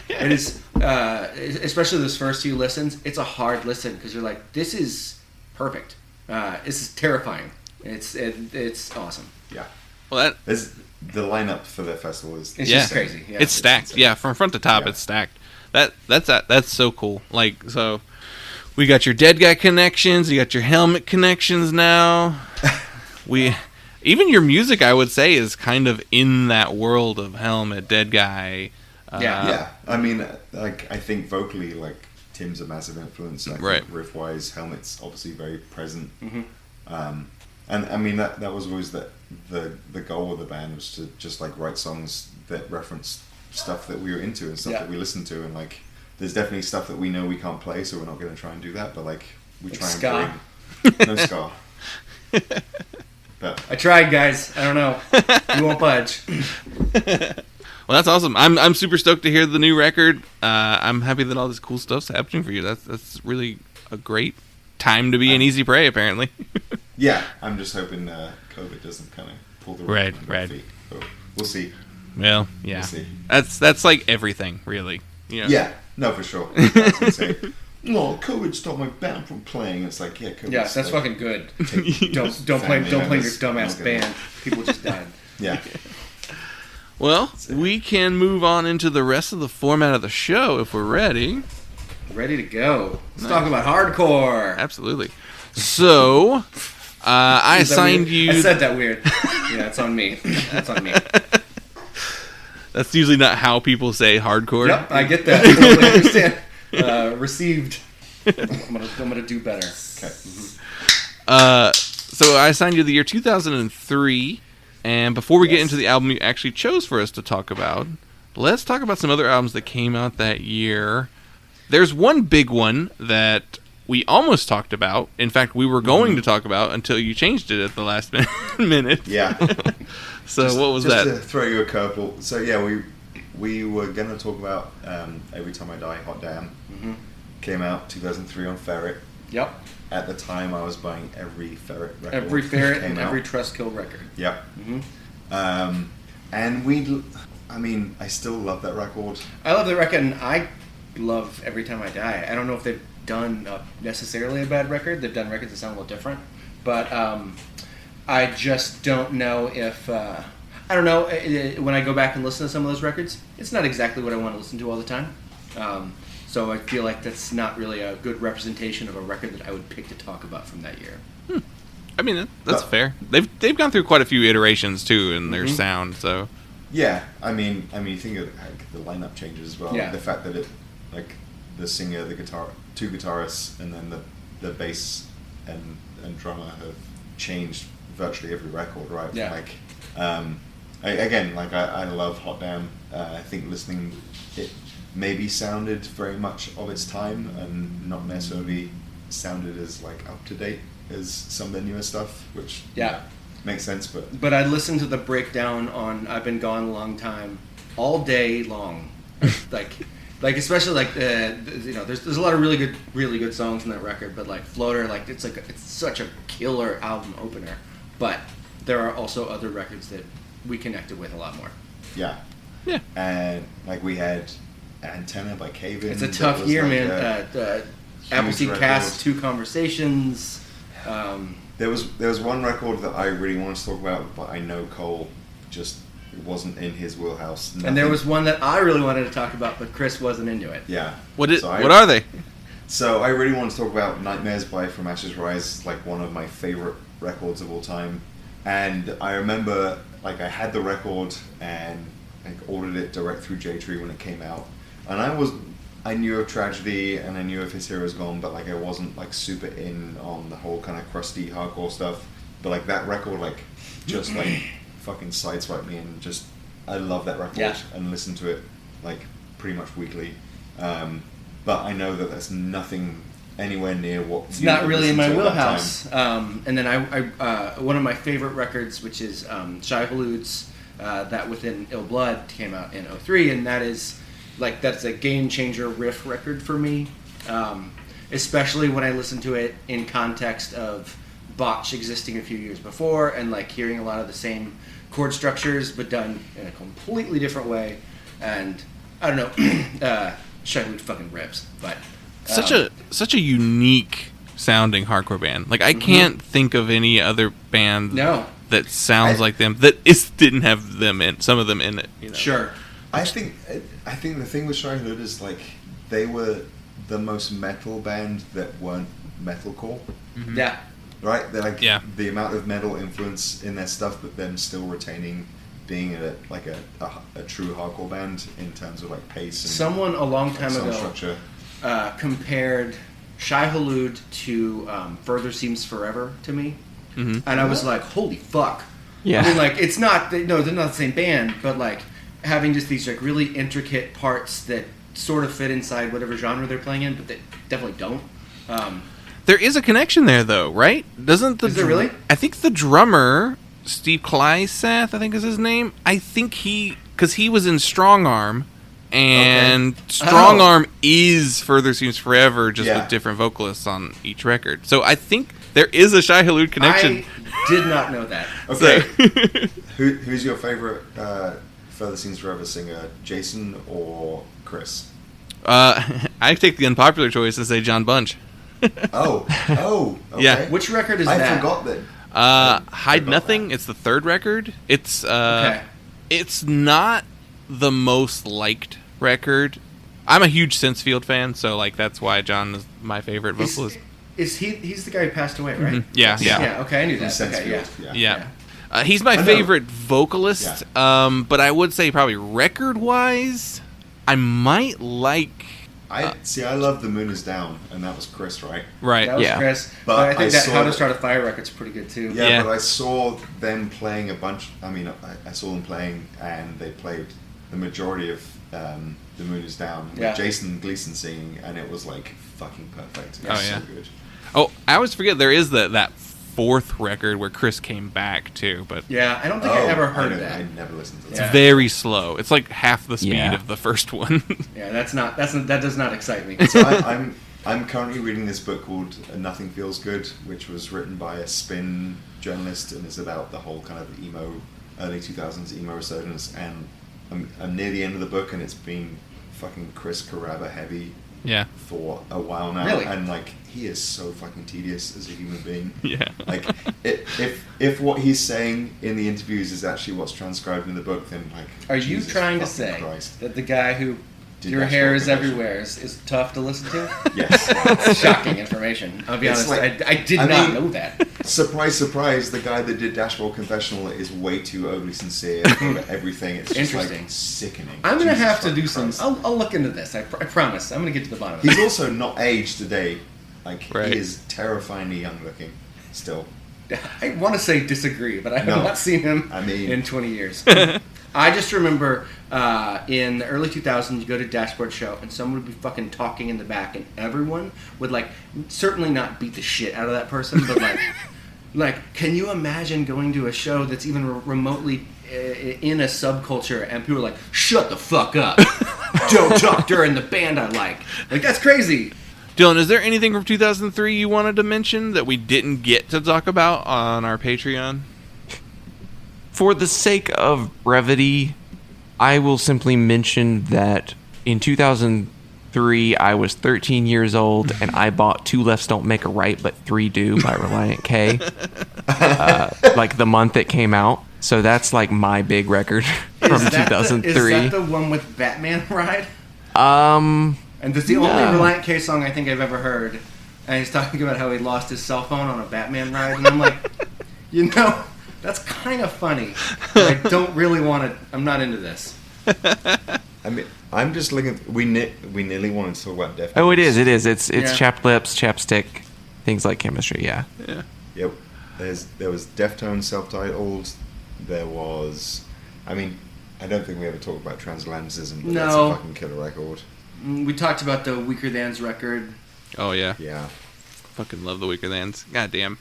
It is, especially those first few listens. It's a hard listen because you're like, this is perfect. This is terrifying. It's awesome. Yeah. Well, the lineup for their festival is Just crazy. Yeah. It's stacked. Yeah, from front to top, Yeah. it's stacked. That's so cool. Like, so we got your Dead Guy connections, you got your Helmet connections now. Even your music, I would say, is kind of in that world of Helmet, Dead Guy. Yeah. I mean, like, I think vocally, like, Tim's a massive influence. I think riff-wise, Helmet's obviously very present. Mm-hmm. And I mean, that was always the goal of the band, was to just like write songs that reference stuff that we were into and stuff that we listened to. And like, there's definitely stuff that we know we can't play, so we're not going to try and do that. But like, we try ska. and bring no ska. But I tried, guys. I don't know. You won't budge. Well, that's awesome. I'm super stoked to hear the new record. I'm happy that all this cool stuff's happening for you. That's really a great time to be an Easy Prey, apparently. yeah, I'm just hoping COVID doesn't kind of pull the rug from my feet. But we'll see. Well, yeah. We'll see. That's like everything, really. You know? Yeah, no, for sure. I was gonna say, no, COVID stopped my band from playing. It's like, yeah, COVID. Yeah, that's like, fucking good. Don't play your dumbass band. People just died. Yeah. Well, we can move on into the rest of the format of the show if we're ready. Ready to go. Let's talk about hardcore. Absolutely. So, I assigned you... I said that weird. Yeah, it's on me. That's on me. That's usually not how people say hardcore. Yep, I get that. I totally understand. Received. I'm gonna do better. Okay. So I assigned you the year 2003, and before we get into the album you actually chose for us to talk about, let's talk about some other albums that came out that year. There's one big one that we almost talked about. In fact, we were going to talk about until you changed it at the last minute. Yeah. So what was that? Just to throw you a curveball. So yeah, we were going to talk about Every Time I Die, Hot Damn. Mm-hmm. Came out 2003 on Ferret. Yep. At the time, I was buying every Ferret record. Every Ferret and out. every Trustkill record. Yep. Mm-hmm. And I still love that record. I love the record, and I love Every Time I Die. I don't know if they've done necessarily a bad record. They've done records that sound a little different. But I just don't know if... I don't know. When I go back and listen to some of those records, it's not exactly what I want to listen to all the time. So I feel like that's not really a good representation of a record that I would pick to talk about from that year. I mean, that's fair. They've gone through quite a few iterations too in their sound. So yeah, I mean, you think of the lineup changes as well. Yeah. The fact that the singer, the guitar, two guitarists, and then the bass and drummer have changed virtually every record, right? Yeah. I love Hot Damn. I think listening, it maybe sounded very much of its time and not necessarily sounded as up to date as some of the newer stuff, which makes sense. But I listened to the breakdown on I've Been Gone a Long Time all day long, especially there's a lot of really good songs in that record, but Floater, it's such a killer album opener. But there are also other records that we connected with a lot more. Yeah. And we had Antenna by Cave-In. It's a tough year, man. Appleseed Cast, Two Conversations. There was one record that I really wanted to talk about, but I know Cole just wasn't in his wheelhouse. Nothing. And there was one that I really wanted to talk about, but Chris wasn't into it. Yeah. What are they? So I really want to talk about Nightmares by From Ashes Rise, one of my favorite records of all time. And I remember, I had the record and ordered it direct through J-Tree when it came out. And I knew of Tragedy and I knew of His Hero's Gone, but I wasn't super in on the whole kind of crusty hardcore stuff. But that record just fucking sideswiped me, and just I love that record and listen to it pretty much weekly. but I know that that's nothing anywhere near what it's not really in my wheelhouse. And then I one of my favorite records, which is Shai Hulud's That Within Ill Blood, came out in 2003, and that's a game changer riff record for me, especially when I listen to it in context of Botch existing a few years before, and like hearing a lot of the same chord structures but done in a completely different way. And I don't know, Shai Hulud fucking rips, but such a unique sounding hardcore band. Like I can't think of any other band that sounds like them that didn't have them in some of them in it. You know? Sure. I think the thing with Shai Hulud is like they were the most metal band that weren't metalcore. Mm-hmm. Yeah. Right? They're like the amount of metal influence in their stuff, but them still retaining being a true hardcore band in terms of like pace. And someone a long time ago structure. Compared Shai Hulud to Further Seems Forever to me, and I was like, holy fuck. Yeah. I mean, like it's not they're not the same band, but like having just these like really intricate parts that sort of fit inside whatever genre they're playing in, but they definitely don't. There is a connection there, though, right? Is there really? I think the drummer, Steve Kleisath, I think is his name. I think because he was in Strong Arm, and Strong Arm is Further Seems Forever, just with different vocalists on each record. So I think there is a Shai Hulud connection. I did not know that. Okay. Who's your favorite Further Seems Forever singer, Jason or Chris? I take the unpopular choice and say John Bunch. Okay. Yeah. Which record is that? I forgot that. Hide Nothing. It's the third record. It's it's not the most liked record. I'm a huge Sensefield fan, so like that's why John is my favorite vocalist. He's the guy who passed away, right? Mm-hmm. Yeah. Okay, I knew that. Okay, yeah. He's my favorite vocalist. But I would say probably record-wise, I might like. I love The Moon Is Down, and that was Chris, right? Right. That was Chris. But I think that How to Start a Fire record's pretty good too. Yeah, but I saw them playing a bunch. I mean, I saw them playing, and they played the majority of The Moon Is Down with Jason Gleason singing, and it was like fucking perfect. It was so good. Oh, I always forget there is that fourth record where Chris came back too, but I don't think I ever heard that. I never listened to that. It's very slow. It's like half the speed of the first one. That does not excite me. So I'm currently reading this book called Nothing Feels Good, which was written by a spin journalist, and is about the whole kind of early 2000s emo resurgence. And I'm near the end of the book, and it's been fucking Chris Carrabba heavy. Yeah. For a while now, really? And like he is so fucking tedious as a human being. Yeah. Like if what he's saying in the interviews is actually what's transcribed in the book, then like. Are you trying to say that the guy who Your Hair Is Everywhere is tough to listen to? Yes. Shocking information. I'll be honest. Like, I did not know that. Surprise, surprise! The guy that did Dashboard Confessional is way too overly sincere about everything. It's just like sickening. I'm gonna have to do some. I'll look into this. I promise. I'm gonna get to the bottom of it. He's also not aged today. Like he is terrifyingly young looking still. I want to say disagree, but I have not seen him in 20 years. I just remember in the early 2000s, you go to Dashboard Show, and someone would be fucking talking in the back, and everyone would like certainly not beat the shit out of that person, but like, can you imagine going to a show that's even remotely in a subculture, and people are like, "Shut the fuck up! Don't talk during the band I like." Like that's crazy. Dylan, is there anything from 2003 you wanted to mention that we didn't get to talk about on our Patreon? For the sake of brevity, I will simply mention that in 2003, I was 13 years old, and I bought Two Lefts Don't Make a Right, but Three Do by Reliant K. Like the month it came out. So that's like my big record from 2003. Is that the one with Batman Ride? And that's the only Reliant K song I think I've ever heard. And he's talking about how he lost his cell phone on a Batman ride. And I'm like, that's kind of funny. But I don't really want to. I'm not into this. I mean, I'm just looking. We nearly wanted to talk about Deftones. Oh, it is. It's chapped lips, chapstick, things like chemistry. Yeah. Yep. There was Deftones self-titled. There was. I mean, I don't think we ever talked about Transatlanticism, but that's a fucking killer record. We talked about the Weaker Thans record. Oh yeah. Yeah. Fucking love the Weaker Thans. Goddamn.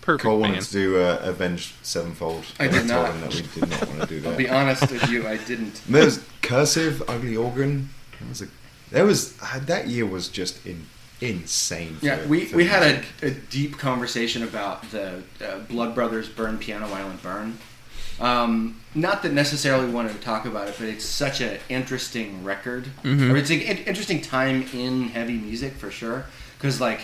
Perfect Cole wanted band. to do Avenged Sevenfold. I did told not. him that we did not want to do that. I'll be honest with you, I didn't. There was Cursive, Ugly Organ. That year was just insane. Yeah, we had a deep conversation about the Blood Brothers Burn Piano Violent Burn. Not that necessarily wanted to talk about it, but it's such an interesting record. Mm-hmm. Or it's an interesting time in heavy music for sure, because like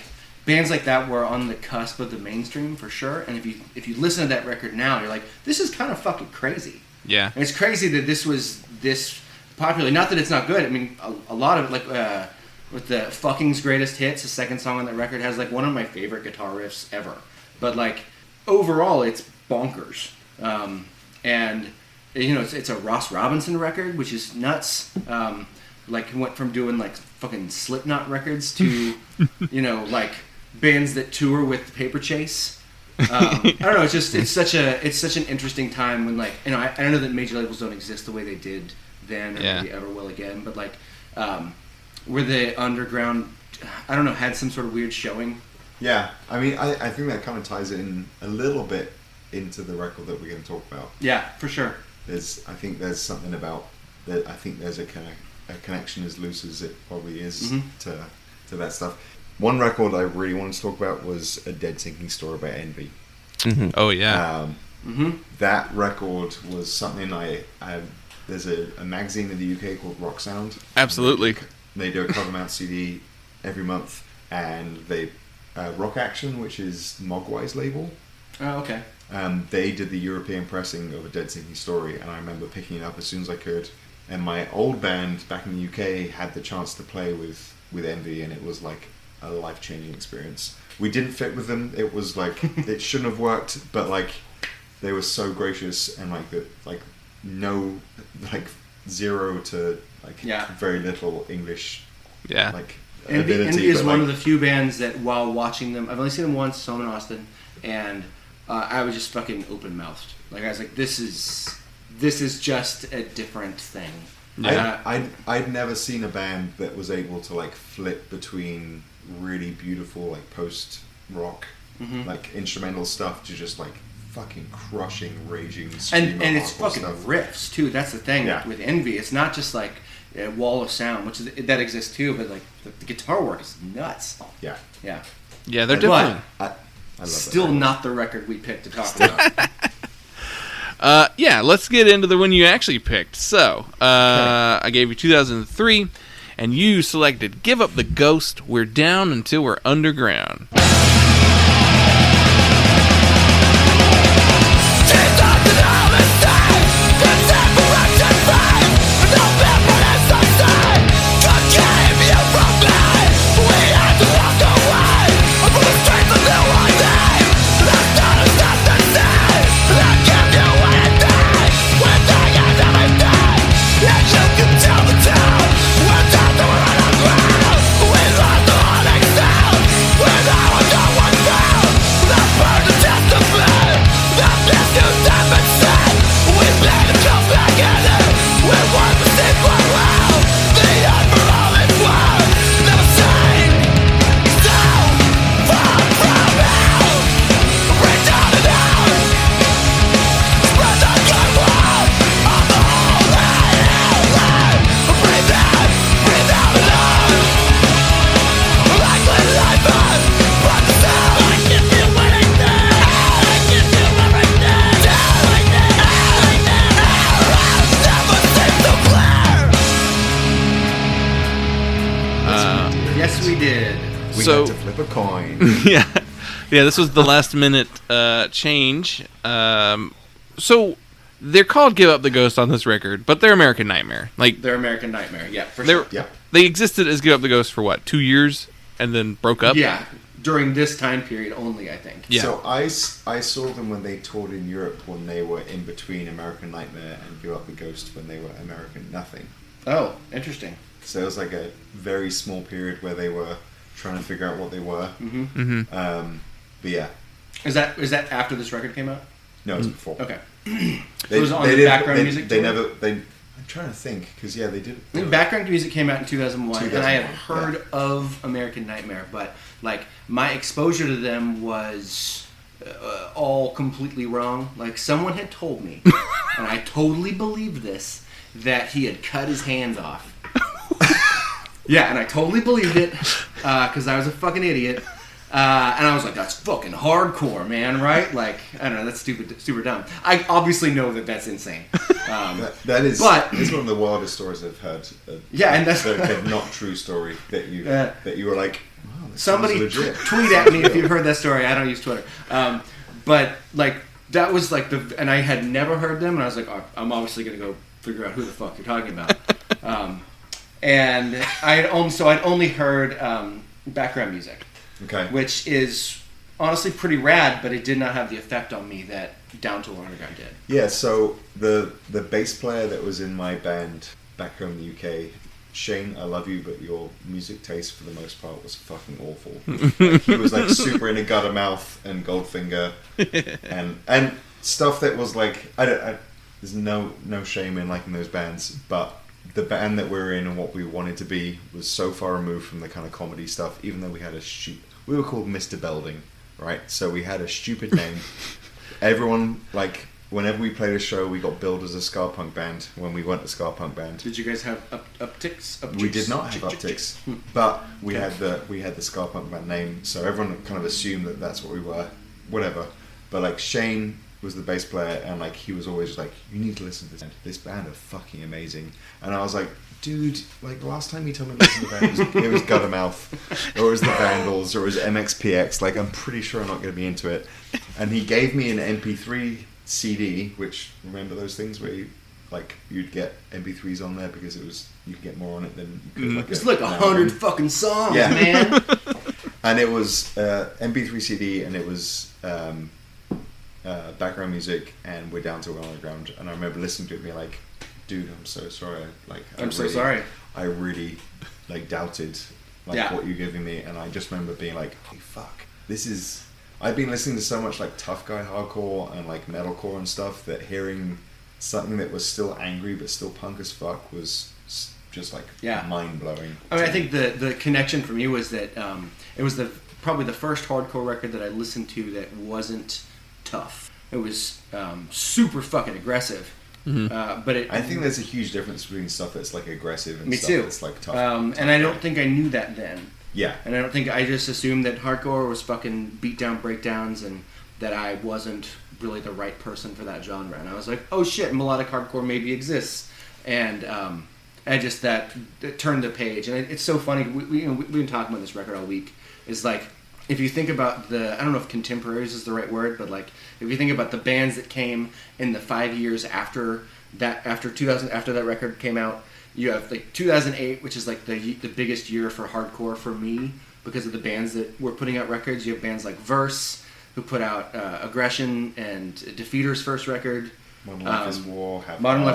bands like that were on the cusp of the mainstream for sure. And if you listen to that record now, you're like, this is kind of fucking crazy. Yeah. And it's crazy that this was this popular. Not that it's not good. I mean, a lot of it, like with the Fucking's Greatest Hits, the second song on that record has like one of my favorite guitar riffs ever. But like overall, it's bonkers. And you know, it's a Ross Robinson record, which is nuts. Like he went from doing like fucking Slipknot records to you know, like bands that tour with Paper Chase. I don't know. It's such an interesting time when like, you know, I don't know that major labels don't exist the way they did then or maybe ever will again, but like where the underground, I don't know, had some sort of weird showing. Yeah, I mean, I think that kind of ties in a little bit into the record that we're going to talk about. Yeah, for sure. I think there's something about that. I think there's a connection as loose as it probably is to that stuff. One record I really wanted to talk about was A Dead Sinking Story by Envy. Mm-hmm. Oh yeah. That record was something there's a magazine in the UK called Rock Sound. Absolutely. They do a cover mount CD every month, and they Rock Action, which is Mogwai's label. Oh, okay. They did the European pressing of A Dead Sinking Story, and I remember picking it up as soon as I could. And my old band back in the UK had the chance to play with Envy, and it was like a life-changing experience. We didn't fit with them. It was like it shouldn't have worked, but like they were so gracious and like no like zero to like very little English. Yeah. Like Envy ability, is but, one like, of the few bands that while watching them, I've only seen them once, saw them in Austin, and I was just fucking open-mouthed. Like I was like, this is just a different thing. Yeah. I'd never seen a band that was able to like flip between really beautiful like post rock like instrumental stuff to just like fucking crushing, raging, and it's fucking stuff. Riffs too. That's the thing with Envy. It's not just like a wall of sound, which that exists too, but like the guitar work is nuts. Yeah. Yeah, they're different. I love Still that. not the record we picked to talk about. Yeah, let's get into the one you actually picked. So, I gave you 2003, and you selected Give Up the Ghost, We're Down Until We're Underground. Yes, we did. We So- had to flip a coin. Yeah, this was the last minute change. So they're called Give Up the Ghost on this record, but they're American Nightmare. Like They're American Nightmare. Yeah, for they're sure. they existed as Give Up the Ghost for what, 2 years, and then broke up. Yeah, during this time period only, I think. Yeah. So I saw them when they toured in Europe when they were in between American Nightmare and Give Up the Ghost when they were American Nothing. Oh, interesting. So it was like a very small period where they were trying to figure out what they were. Mm-hmm. But yeah, Is that after this record came out? no, it was before. Okay. They, It was on the background music They tour? never. I I'm trying to think because they did. I think Background Music came out in 2001, and I had 2001, heard of American Nightmare, but like my exposure to them was all completely wrong. Like someone had told me, and I totally believed this, that he had cut his hands off. Yeah, and I totally believed it because I was a fucking idiot. And I was like, that's fucking hardcore, man, right? Like, I don't know, that's super dumb. I obviously know that that's insane. That is, but it's one of the wildest stories I've heard. Yeah, and that's a not true story that you were like, wow, this somebody sounds legit. tweet at me if you've heard that story. I don't use Twitter, but like that was like and I had never heard them, and I was like, oh, I'm obviously gonna go figure out who the fuck you're talking about. And I'd only heard Background Music. Okay. Which is honestly pretty rad, but it did not have the effect on me that Down Til We're Underground did. Yeah, so the bass player that was in my band back home in the UK, Shane, I love you, but your music taste for the most part was fucking awful. Like, he was like super into Guttermouth and Goldfinger and stuff that was like there's no shame in liking those bands, but the band that we're in and what we wanted to be was so far removed from the kind of comedy stuff, even though we had we were called Mr. Belding, right? So we had a stupid name. Everyone, like, whenever we played a show, we got billed as a ska punk band when we weren't a ska punk band. Did you guys have upticks? We did not have upticks, but we had the ska punk band name, so everyone kind of assumed that that's what we were, whatever. But like Shane was the bass player, and like he was always like, you need to listen to this band. This band are fucking amazing. And I was like, dude, like last time you told me to listen to the band, it was Guttermouth, or it was the Vandals, or it was MXPX. Like, I'm pretty sure I'm not going to be into it. And he gave me an MP3 CD, which, remember those things where you'd get MP3s on there because you could get more on it than you could. Like it's like 100 fucking songs, man. And it was MP3 CD, and it was Background Music, and We're Down Til We're Underground. And I remember listening to it and being like, dude, I'm so sorry. So sorry. I really doubted what you're giving me, and I just remember being like, holy fuck, this is. I've been listening to so much like tough guy hardcore and like metalcore and stuff that hearing something that was still angry but still punk as fuck was just like mind blowing. I mean, I think the connection for me was that it was probably the first hardcore record that I listened to that wasn't tough. It was super fucking aggressive. Mm-hmm. But I think there's a huge difference between stuff that's like aggressive and me stuff too. that's like tough. And I don't think I knew that then. Yeah. And I don't think I just assumed that hardcore was fucking beat down breakdowns and that I wasn't really the right person for that genre. And I was like, oh shit, melodic hardcore maybe exists. And I just it turned the page. And it's so funny. We've been talking about this record all week. It's like, if you think about I don't know if contemporaries is the right word, but like if you think about the bands that came in the 5 years after that record came out, you have like 2008, which is like the biggest year for hardcore for me because of the bands that were putting out records. You have bands like Verse, who put out Aggression and Defeater's first record. Modern Life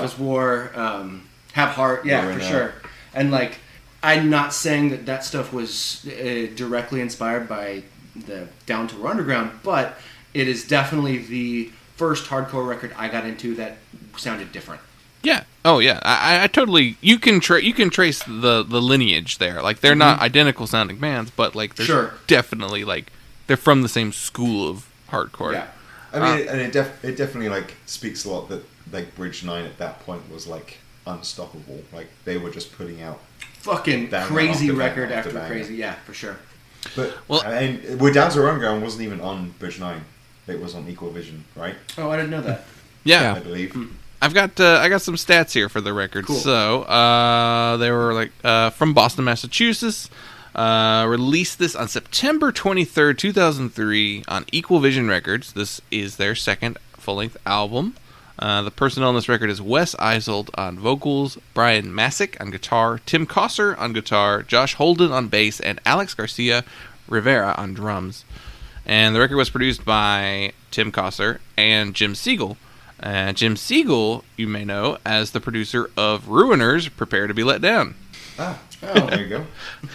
is War. Have Heart, yeah, for sure. And like, I'm not saying that stuff was directly inspired by the Down Til We're Underground, but it is definitely the first hardcore record I got into that sounded different. Yeah. Oh, yeah. I totally. You can trace the lineage there. Like they're not identical sounding bands, but like there's definitely like they're from the same school of hardcore. Yeah. I mean, and it definitely like speaks a lot that like Bridge 9 at that point was like unstoppable. Like they were just putting out fucking crazy record after crazy. Yeah, for sure. But We're Down Til We're Underground wasn't even on Bridge 9. It was on Equal Vision, right? Oh, I didn't know that. Yeah, I believe. I got some stats here for the record. Cool. So they were like from Boston, Massachusetts. Released this on September 23rd, 2003 on Equal Vision Records. This is their second full-length album. The personnel on this record is Wes Eisold on vocals, Brian Masick on guitar, Tim Kosser on guitar, Josh Holden on bass, and Alex Garcia Rivera on drums. And the record was produced by Tim Kosser and Jim Siegel. Jim Siegel, you may know, as the producer of Ruiners, Prepare to Be Let Down. There you go.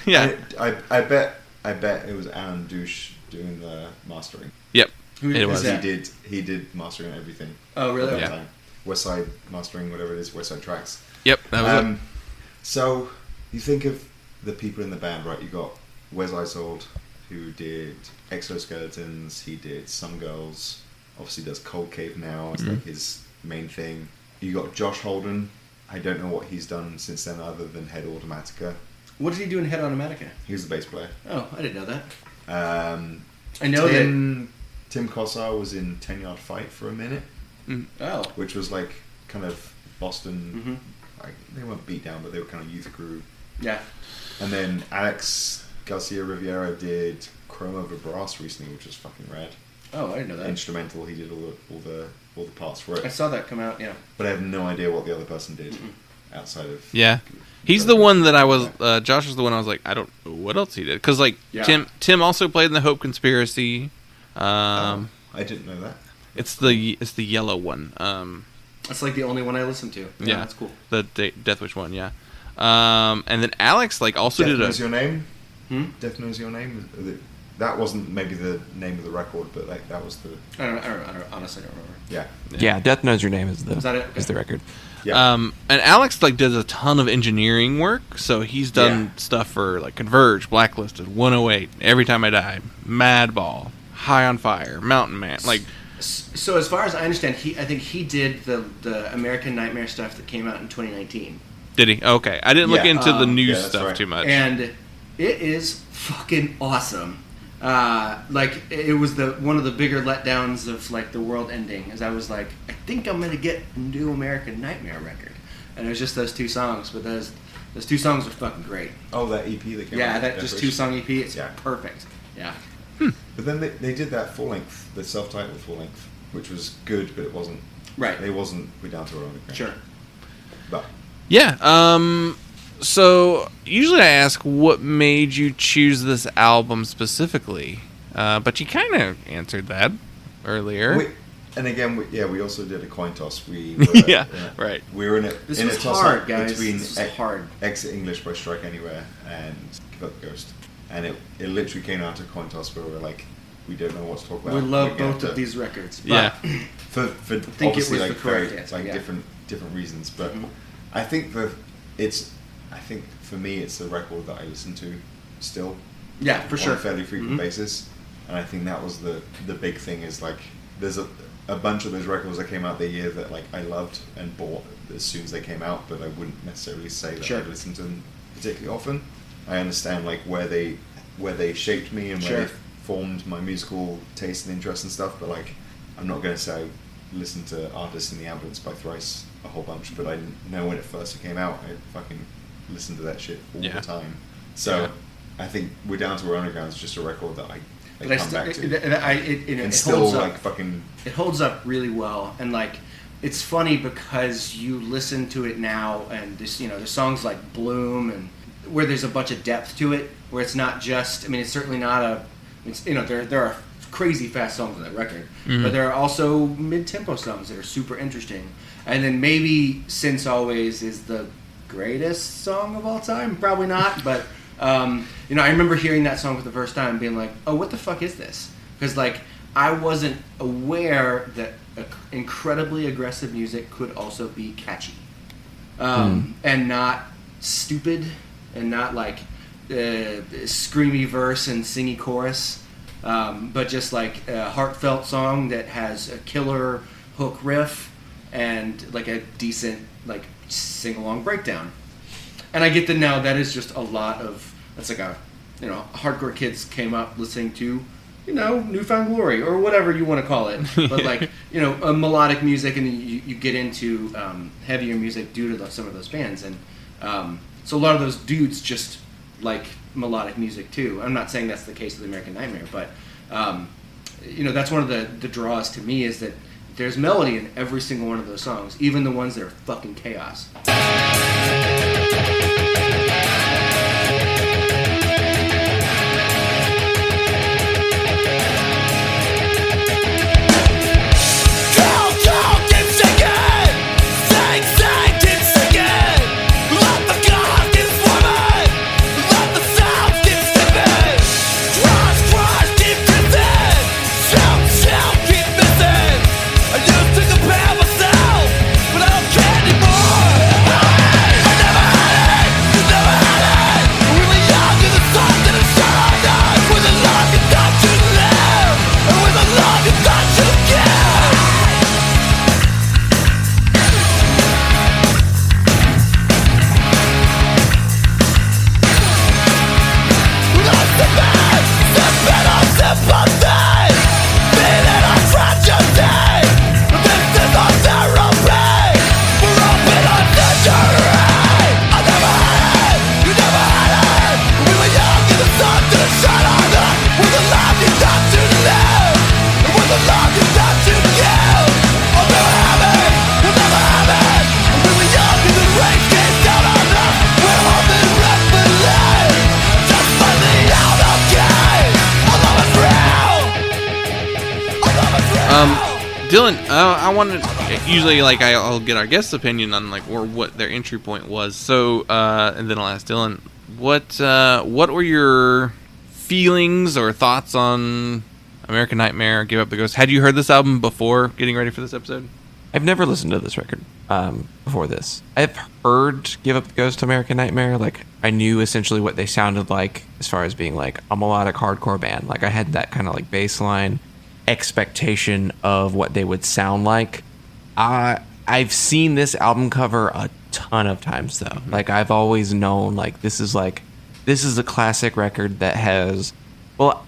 Yeah. I bet it was Alan Douche doing the mastering. Yep. It was. He did mastering and everything. Oh, really? Yeah. Time. West Side Mastering, whatever it is, West Side Tracks. Yep, that was it. So you think of the people in the band, right? You got Wes Isold, who did Exoskeletons. He did Some Girls. Obviously does Cold Cave now. It's like his main thing. You got Josh Holden. I don't know what he's done since then other than Head Automatica. What did he do in Head Automatica? He was the bass player. Oh, I didn't know that. I know Tim Kossar was in 10 Yard Fight for a minute. Oh. Which was like kind of Boston. Like, they weren't beat down, but they were kind of youth crew. Yeah. And then Alex Garcia Rivera did Chrome Over Brass recently, which was fucking rad. Oh, I didn't know that. Instrumental. He did all the parts for it. I saw that come out. Yeah. But I have no idea what the other person did outside of. Yeah. He's the one that I was. Josh was the one I was like, I don't know what else he did, because like Tim also played in the Hope Conspiracy. I didn't know that. It's the yellow one. That's like the only one I listened to. Yeah, that's cool. The Death Wish one, yeah. And then Alex like also Death did Knows Your Name. Death Knows Your Name. That wasn't maybe the name of the record, but like that was the. I don't honestly don't remember. Yeah. Death Knows Your Name is the that it? is the record. Yeah. And Alex like does a ton of engineering work, so he's done stuff for like Converge, Blacklisted, 108, Every Time I Die, Madball, High on Fire, Mountain Man, like. So as far as I understand, I think he did the American Nightmare stuff that came out in 2019. Did he? Okay, I didn't look into the new that's stuff right. too much. And it is fucking awesome. Like it was one of the bigger letdowns of like the world ending, as I was like, I think I'm gonna get a new American Nightmare record, and it was just those two songs, but those two songs are fucking great. Oh, that EP that came out. Yeah, that just 2-song EP. It's perfect. Yeah. But then they did that full length, the self-titled full length, which was good, but it wasn't. Right. It wasn't. We're Down Til We're Underground. Sure. But Yeah. So usually I ask what made you choose this album specifically, but you kind of answered that earlier. And again, we also did a coin toss. We were, right. We were in a This in was a toss hard, up guys. between This was hard. Exit English by Strike Anywhere and Give Up the Ghost, and it literally came down to a coin toss where we were like, we don't know what to talk about. We love both of these records. But Yeah. For think obviously it was like the correct very answer, like yeah. different reasons, but I think for me it's the record that I listen to still. Yeah, for sure. On a fairly frequent basis, and I think that was the big thing is like there's a bunch of those records that came out the year that like I loved and bought as soon as they came out, but I wouldn't necessarily say that I listened to them particularly often. I understand like where they shaped me and where they formed my musical taste and interest and stuff, but like I'm not going to say I listened to Artists in the Ambulance by Thrice a whole bunch, but I know when it first came out I fucking listened to that shit all the time. So I think We're Down Til We're Underground is just a record that I come back to. It still holds like up. fucking. It holds up really well, and like it's funny because you listen to it now, and this, there's songs like Bloom, and where there's a bunch of depth to it, where it's not just. I mean, it's certainly not a. It's, there are crazy fast songs on that record, but there are also mid-tempo songs that are super interesting, and then maybe Since Always is the greatest song of all time. Probably not, but. I remember hearing that song for the first time and being like, oh, what the fuck is this? Because, like, I wasn't aware that incredibly aggressive music could also be catchy. And not stupid, and not, like, screamy verse and singy chorus, but just, like, a heartfelt song that has a killer hook riff and, like, a decent, like, sing-along breakdown. And I get that now that is just a lot of, that's like a, hardcore kids came up listening to, Newfound Glory or whatever you want to call it. But like, a melodic music, and you get into heavier music due to some of those bands. And so a lot of those dudes just like melodic music too. I'm not saying that's the case with American Nightmare, but, that's one of the draws to me is that there's melody in every single one of those songs, even the ones that are fucking chaos. Myself Dylan, I wanted usually like I'll get our guest's opinion on like or what their entry point was. So and then I'll ask Dylan what were your feelings or thoughts on American Nightmare, Give Up the Ghost? Had you heard this album before getting ready for this episode? I've never listened to this record before this. I've heard Give Up the Ghost, American Nightmare. Like, I knew essentially what they sounded like as far as being like a melodic hardcore band. Like, I had that kind of like baseline expectation of what they would sound like. I've seen this album cover a ton of times, though. Like, I've always known, like, this is a classic record that has... Well,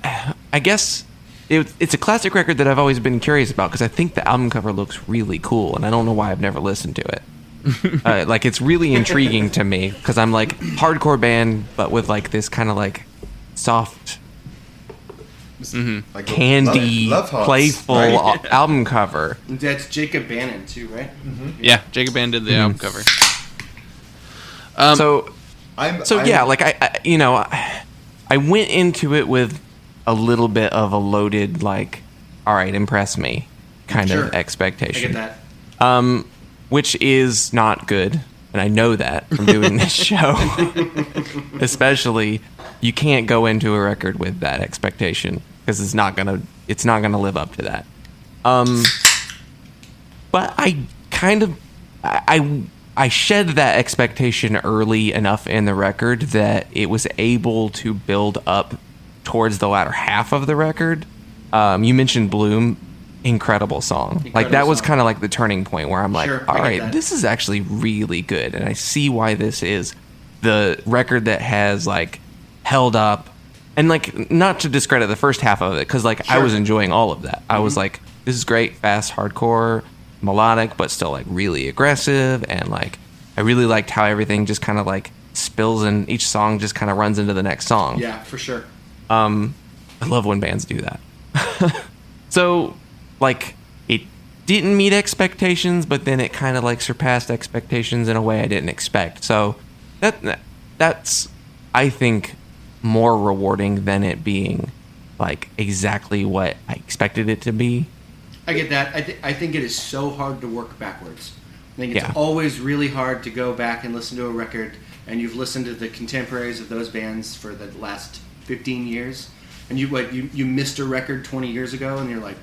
I guess... It's a classic record that I've always been curious about because I think the album cover looks really cool, and I don't know why I've never listened to it. Like, it's really intriguing to me because I'm like hardcore band, but with like this kind of like soft, Like candy, love hearts, playful right? album cover. That's Jacob Bannon too, right? Yeah, Jacob Bannon did the album cover. Like I went into it with a little bit of a loaded, like, all right, impress me kind of expectation. I get that. Which is not good, and I know that from doing this show. Especially, you can't go into a record with that expectation because it's not gonna live up to that. But I shed that expectation early enough in the record that it was able to build up towards the latter half of the record. You mentioned Bloom, incredible song. Like, that was kind of like the turning point where I'm like, all right, this is actually really good, and I see why this is the record that has like held up. And like, not to discredit the first half of it, because like I was enjoying all of that. I was like, this is great, fast, hardcore, melodic, but still like really aggressive, and like I really liked how everything just kind of like spills and each song just kind of runs into the next song. Yeah, for sure. I love when bands do that. So, like, it didn't meet expectations, but then it kind of like surpassed expectations in a way I didn't expect. So that's I think more rewarding than it being like exactly what I expected it to be. I get that. I think it is so hard to work backwards. I think it's always really hard to go back and listen to a record, and you've listened to the contemporaries of those bands for the last 15 years, and you missed a record 20 years ago, and you're like,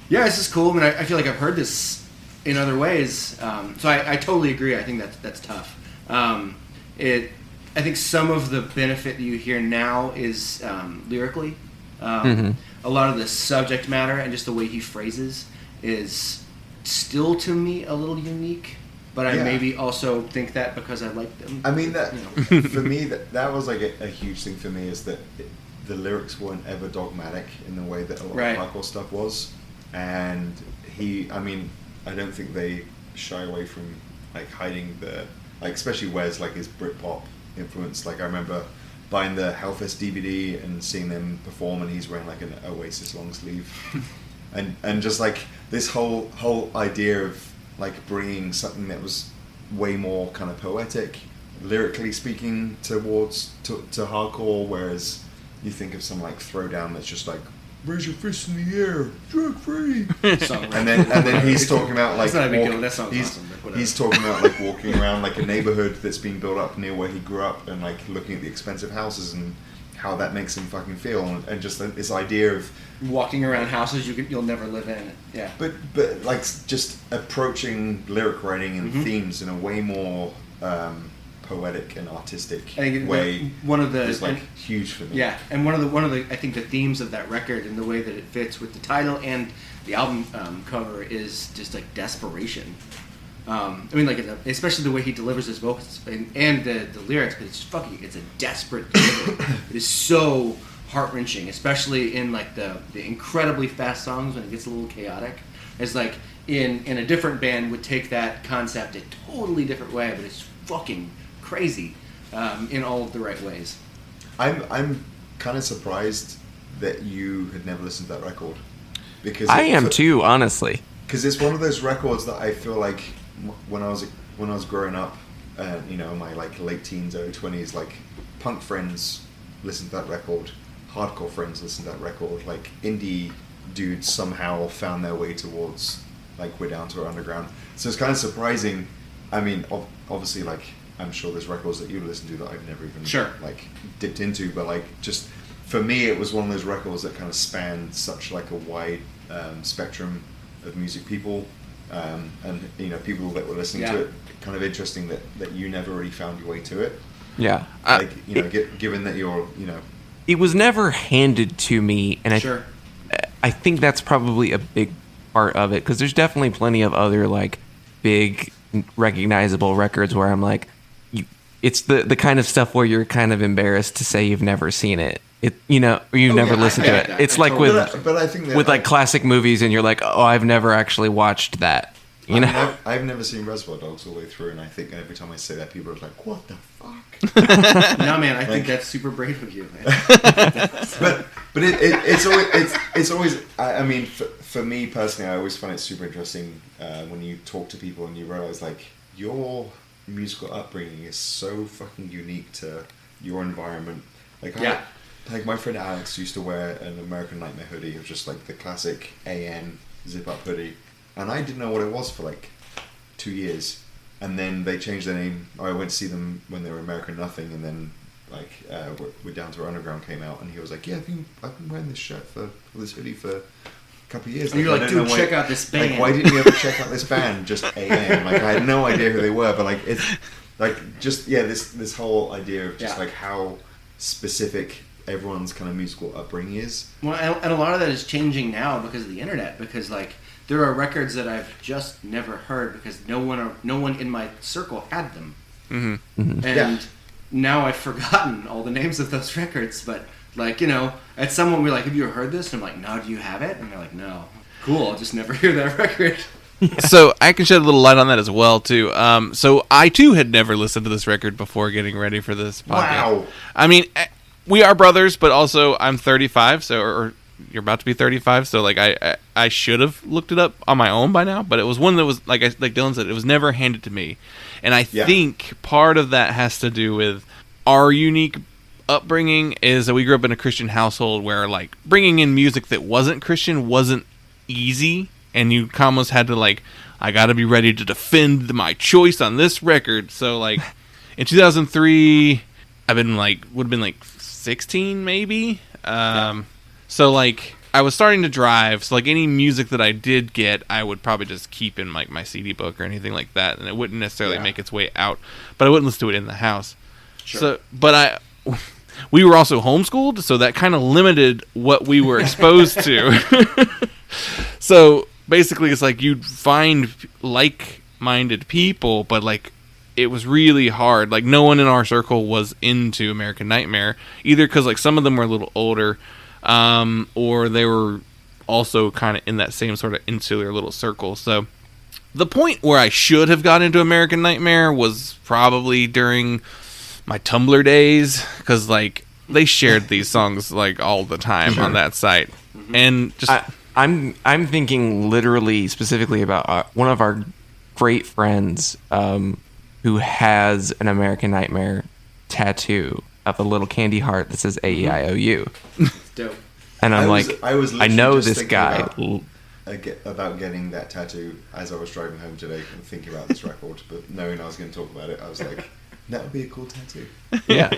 yeah, this is cool. I mean, I feel like I've heard this in other ways. So I totally agree. I think that's tough. I think some of the benefit that you hear now is lyrically. A lot of the subject matter and just the way he phrases is still to me a little unique, but I maybe also think that because I like them. I mean, that for me, that was like a huge thing for me, is that the lyrics weren't ever dogmatic in the way that a lot of hardcore stuff was. And I don't think they shy away from like hiding the, like, especially Wes, like his Britpop influence. Like, I remember buying the Hellfest DVD and seeing them perform, and he's wearing like an Oasis long sleeve, and just like this whole idea of like bringing something that was way more kind of poetic, lyrically speaking, towards to hardcore, whereas you think of some like Throwdown that's just like, raise your fist in the air, drug free. and then he's talking about like, he's talking about like walking around like a neighborhood that's been built up near where he grew up, and like looking at the expensive houses and how that makes him fucking feel, and just this idea of walking around houses you'll never live in. Yeah. But like just approaching lyric writing and themes in a way more poetic and artistic way. One of the is like huge for me. Yeah, and one of the I think the themes of that record and the way that it fits with the title and the album cover is just like desperation. I mean, like, especially the way he delivers his vocals and the lyrics, but it's a desperate delivery. It is so heart-wrenching, especially in like the incredibly fast songs when it gets a little chaotic. It's like in a different band would take that concept a totally different way, but it's fucking crazy in all of the right ways. I'm kind of surprised that you had never listened to that record, because I am too, honestly. Because it's one of those records that I feel like when I was growing up, in my like late teens, early 20s, like punk friends listened to that record, hardcore friends listened to that record, like indie dudes somehow found their way towards like We're Down Til We're Underground. So it's kind of surprising. I mean, obviously, like, I'm sure there's records that you listen to that I've never even like dipped into, but like, just for me, it was one of those records that kind of spanned such like a wide spectrum of music people, and you know, people that were listening to it. Kind of interesting that you never really found your way to it. Yeah, like, you know, given that you're, you know, it was never handed to me, and I think that's probably a big part of it, because there's definitely plenty of other like big recognizable records where I'm like, it's the kind of stuff where you're kind of embarrassed to say you've never seen it. You know, or you've never listened to it. It's like with I think that, with like classic movies, and you're like, oh, I've never actually watched that. You know, I've never seen Reservoir Dogs all the way through, and I think every time I say that, people are like, "What the fuck?" No, man, I think that's super brave of you. but it's always. I mean, for me personally, I always find it super interesting when you talk to people and you realize like your musical upbringing is so fucking unique to your environment. Like, like my friend Alex used to wear an American Nightmare hoodie. It was just like the classic AN zip up hoodie. And I didn't know what it was for like 2 years. And then they changed their name. I went to see them when they were American Nothing. And then like We're Down Til We're Underground came out. And he was like, yeah, I've been wearing this shirt for this hoodie for a couple of years. And you're like, dude, check out this band. Like, why didn't you ever check out this band? Just AM. Like, I had no idea who they were. But like, it's like just, this whole idea of just like how specific everyone's kind of musical upbringing is. Well, and a lot of that is changing now because of the internet. Because like, there are records that I've just never heard because no one in my circle had them. Mm-hmm. Mm-hmm. And now I've forgotten all the names of those records. But like, you know, at someone we're like, have you ever heard this? And I'm like, no, do you have it? And they're like, no. Cool, I'll just never hear that record. So I can shed a little light on that as well too. So I too had never listened to this record before getting ready for this podcast. Wow. I mean, we are brothers, but also I'm 35, so or you're about to be 35, so like I should have looked it up on my own by now, but it was one that was like Dylan said, it was never handed to me, and I think part of that has to do with our unique upbringing. Is that we grew up in a Christian household where like bringing in music that wasn't Christian wasn't easy, and you almost had to like, I got to be ready to defend my choice on this record. So like in 2003, I've been like would have been like 16 maybe. So like I was starting to drive, so like any music that I did get, I would probably just keep in like my CD book or anything like that, and it wouldn't necessarily make its way out, but I wouldn't listen to it in the house. Sure. So, but we were also homeschooled, so that kind of limited what we were exposed to. So basically, it's like you'd find like-minded people, but like it was really hard. Like no one in our circle was into American Nightmare, either because like some of them were a little older, or they were also kind of in that same sort of insular little circle. So the point where I should have got into American Nightmare was probably during my Tumblr days, because like they shared these songs like all the time on that site. Mm-hmm. And just I'm thinking literally specifically about one of our great friends who has an American Nightmare tattoo of a little candy heart that says AEIOU. Dope. And I know this guy. About getting that tattoo as I was driving home today and thinking about this record, but knowing I was going to talk about it, I was like, that would be a cool tattoo. Yeah.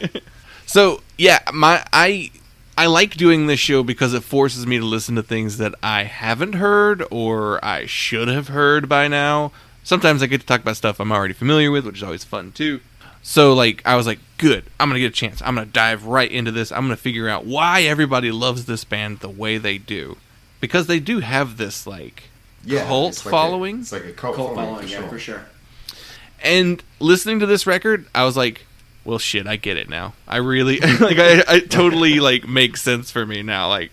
So yeah, I like doing this show because it forces me to listen to things that I haven't heard or I should have heard by now. Sometimes I get to talk about stuff I'm already familiar with, which is always fun too. So like I was like, good, I'm going to get a chance. I'm going to dive right into this. I'm going to figure out why everybody loves this band the way they do. Because they do have this like cult following. It's like a cult following, yeah, for sure. And listening to this record, I was like, well, shit, I get it now. I really, like, I totally, like, makes sense for me now. Like,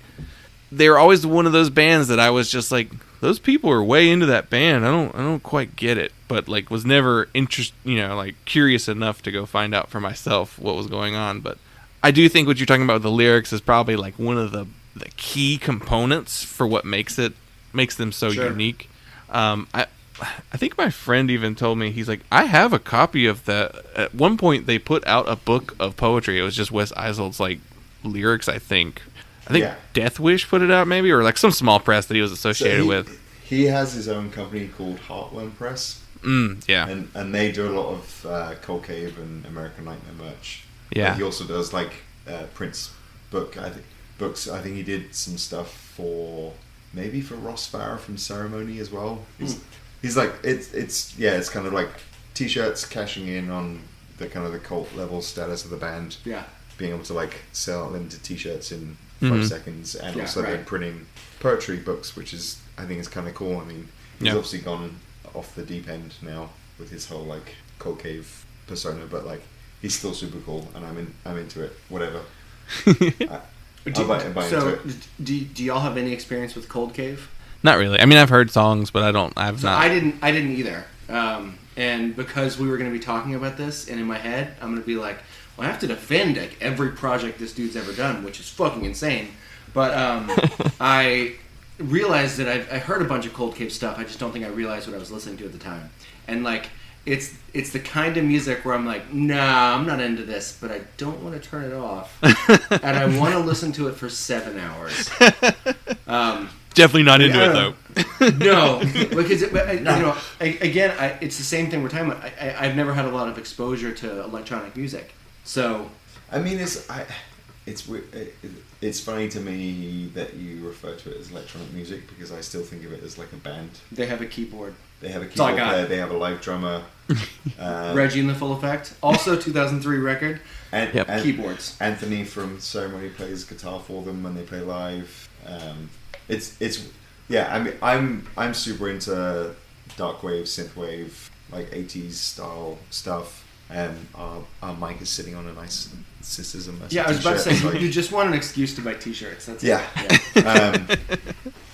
they're always one of those bands that I was just like, those people are way into that band. I don't quite get it. But, like, was never curious enough to go find out for myself what was going on. But I do think what you're talking about with the lyrics is probably, like, one of the key components for what makes them so unique. I think my friend even told me, he's like, I have a copy of that. At one point, they put out a book of poetry. It was just Wes Eiselt's like lyrics. I think Death Wish put it out, maybe, or like some small press that he was associated with. he has his own company called Heartworm Press. Yeah. And they do a lot of Cold Cave and American Nightmare merch. Yeah. But he also does like Prince books. I think he did some stuff for Ross Farah from Ceremony as well. He's like it's kind of like t-shirts cashing in on the kind of the cult level status of the band. Yeah. Being able to like sell limited t-shirts in 5 seconds, and also then printing poetry books, which is I think is kind of cool. I mean, he's obviously gone off the deep end now with his whole like Cold Cave persona, but like he's still super cool, and I'm into it. Whatever. I'll buy into it. Do y'all have any experience with Cold Cave? Not really. I mean, I've heard songs, but I've not. I didn't either. And because we were going to be talking about this, and in my head, I'm going to be like, well, I have to defend like every project this dude's ever done, which is fucking insane. But I realized that I heard a bunch of Cold Cave stuff. I just don't think I realized what I was listening to at the time. And like, it's the kind of music where I'm like, nah, I'm not into this, but I don't want to turn it off, and I want to listen to it for 7 hours. Definitely not into it though. No, because it's the same thing we're talking about. I've never had a lot of exposure to electronic music, so I mean, it's funny to me that you refer to it as electronic music, because I still think of it as like a band. They have a keyboard. They have a keyboard player. They have a live drummer. Reggie in the Full Effect, also 2003 record. And keyboards. Anthony from Ceremony plays guitar for them when they play live. I mean, I'm super into dark wave, synth wave, like 80s style stuff. Our mic is sitting on a nice Sisters of Mercy. Yeah, I was about to say, like, you just want an excuse to buy t-shirts. That's yeah. It.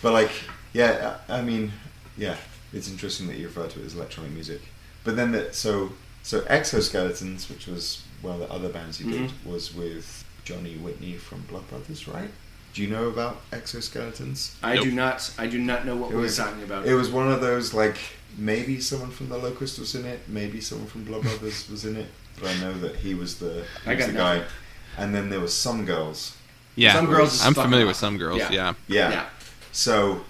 But like, yeah, I mean, yeah, it's interesting that you refer to it as electronic music. But then so Exoskeletons, which was one of the other bands you did, was with Johnny Whitney from Blood Brothers, right? Do you know about Exoskeletons? I do not know what we're talking about. It was one of those, like, maybe someone from The Locust was in it, maybe someone from Blood Brothers was in it, but I know that he was the guy. And then there was Some Girls. Yeah, Some Girls. I'm familiar with Some Girls. Yeah. So,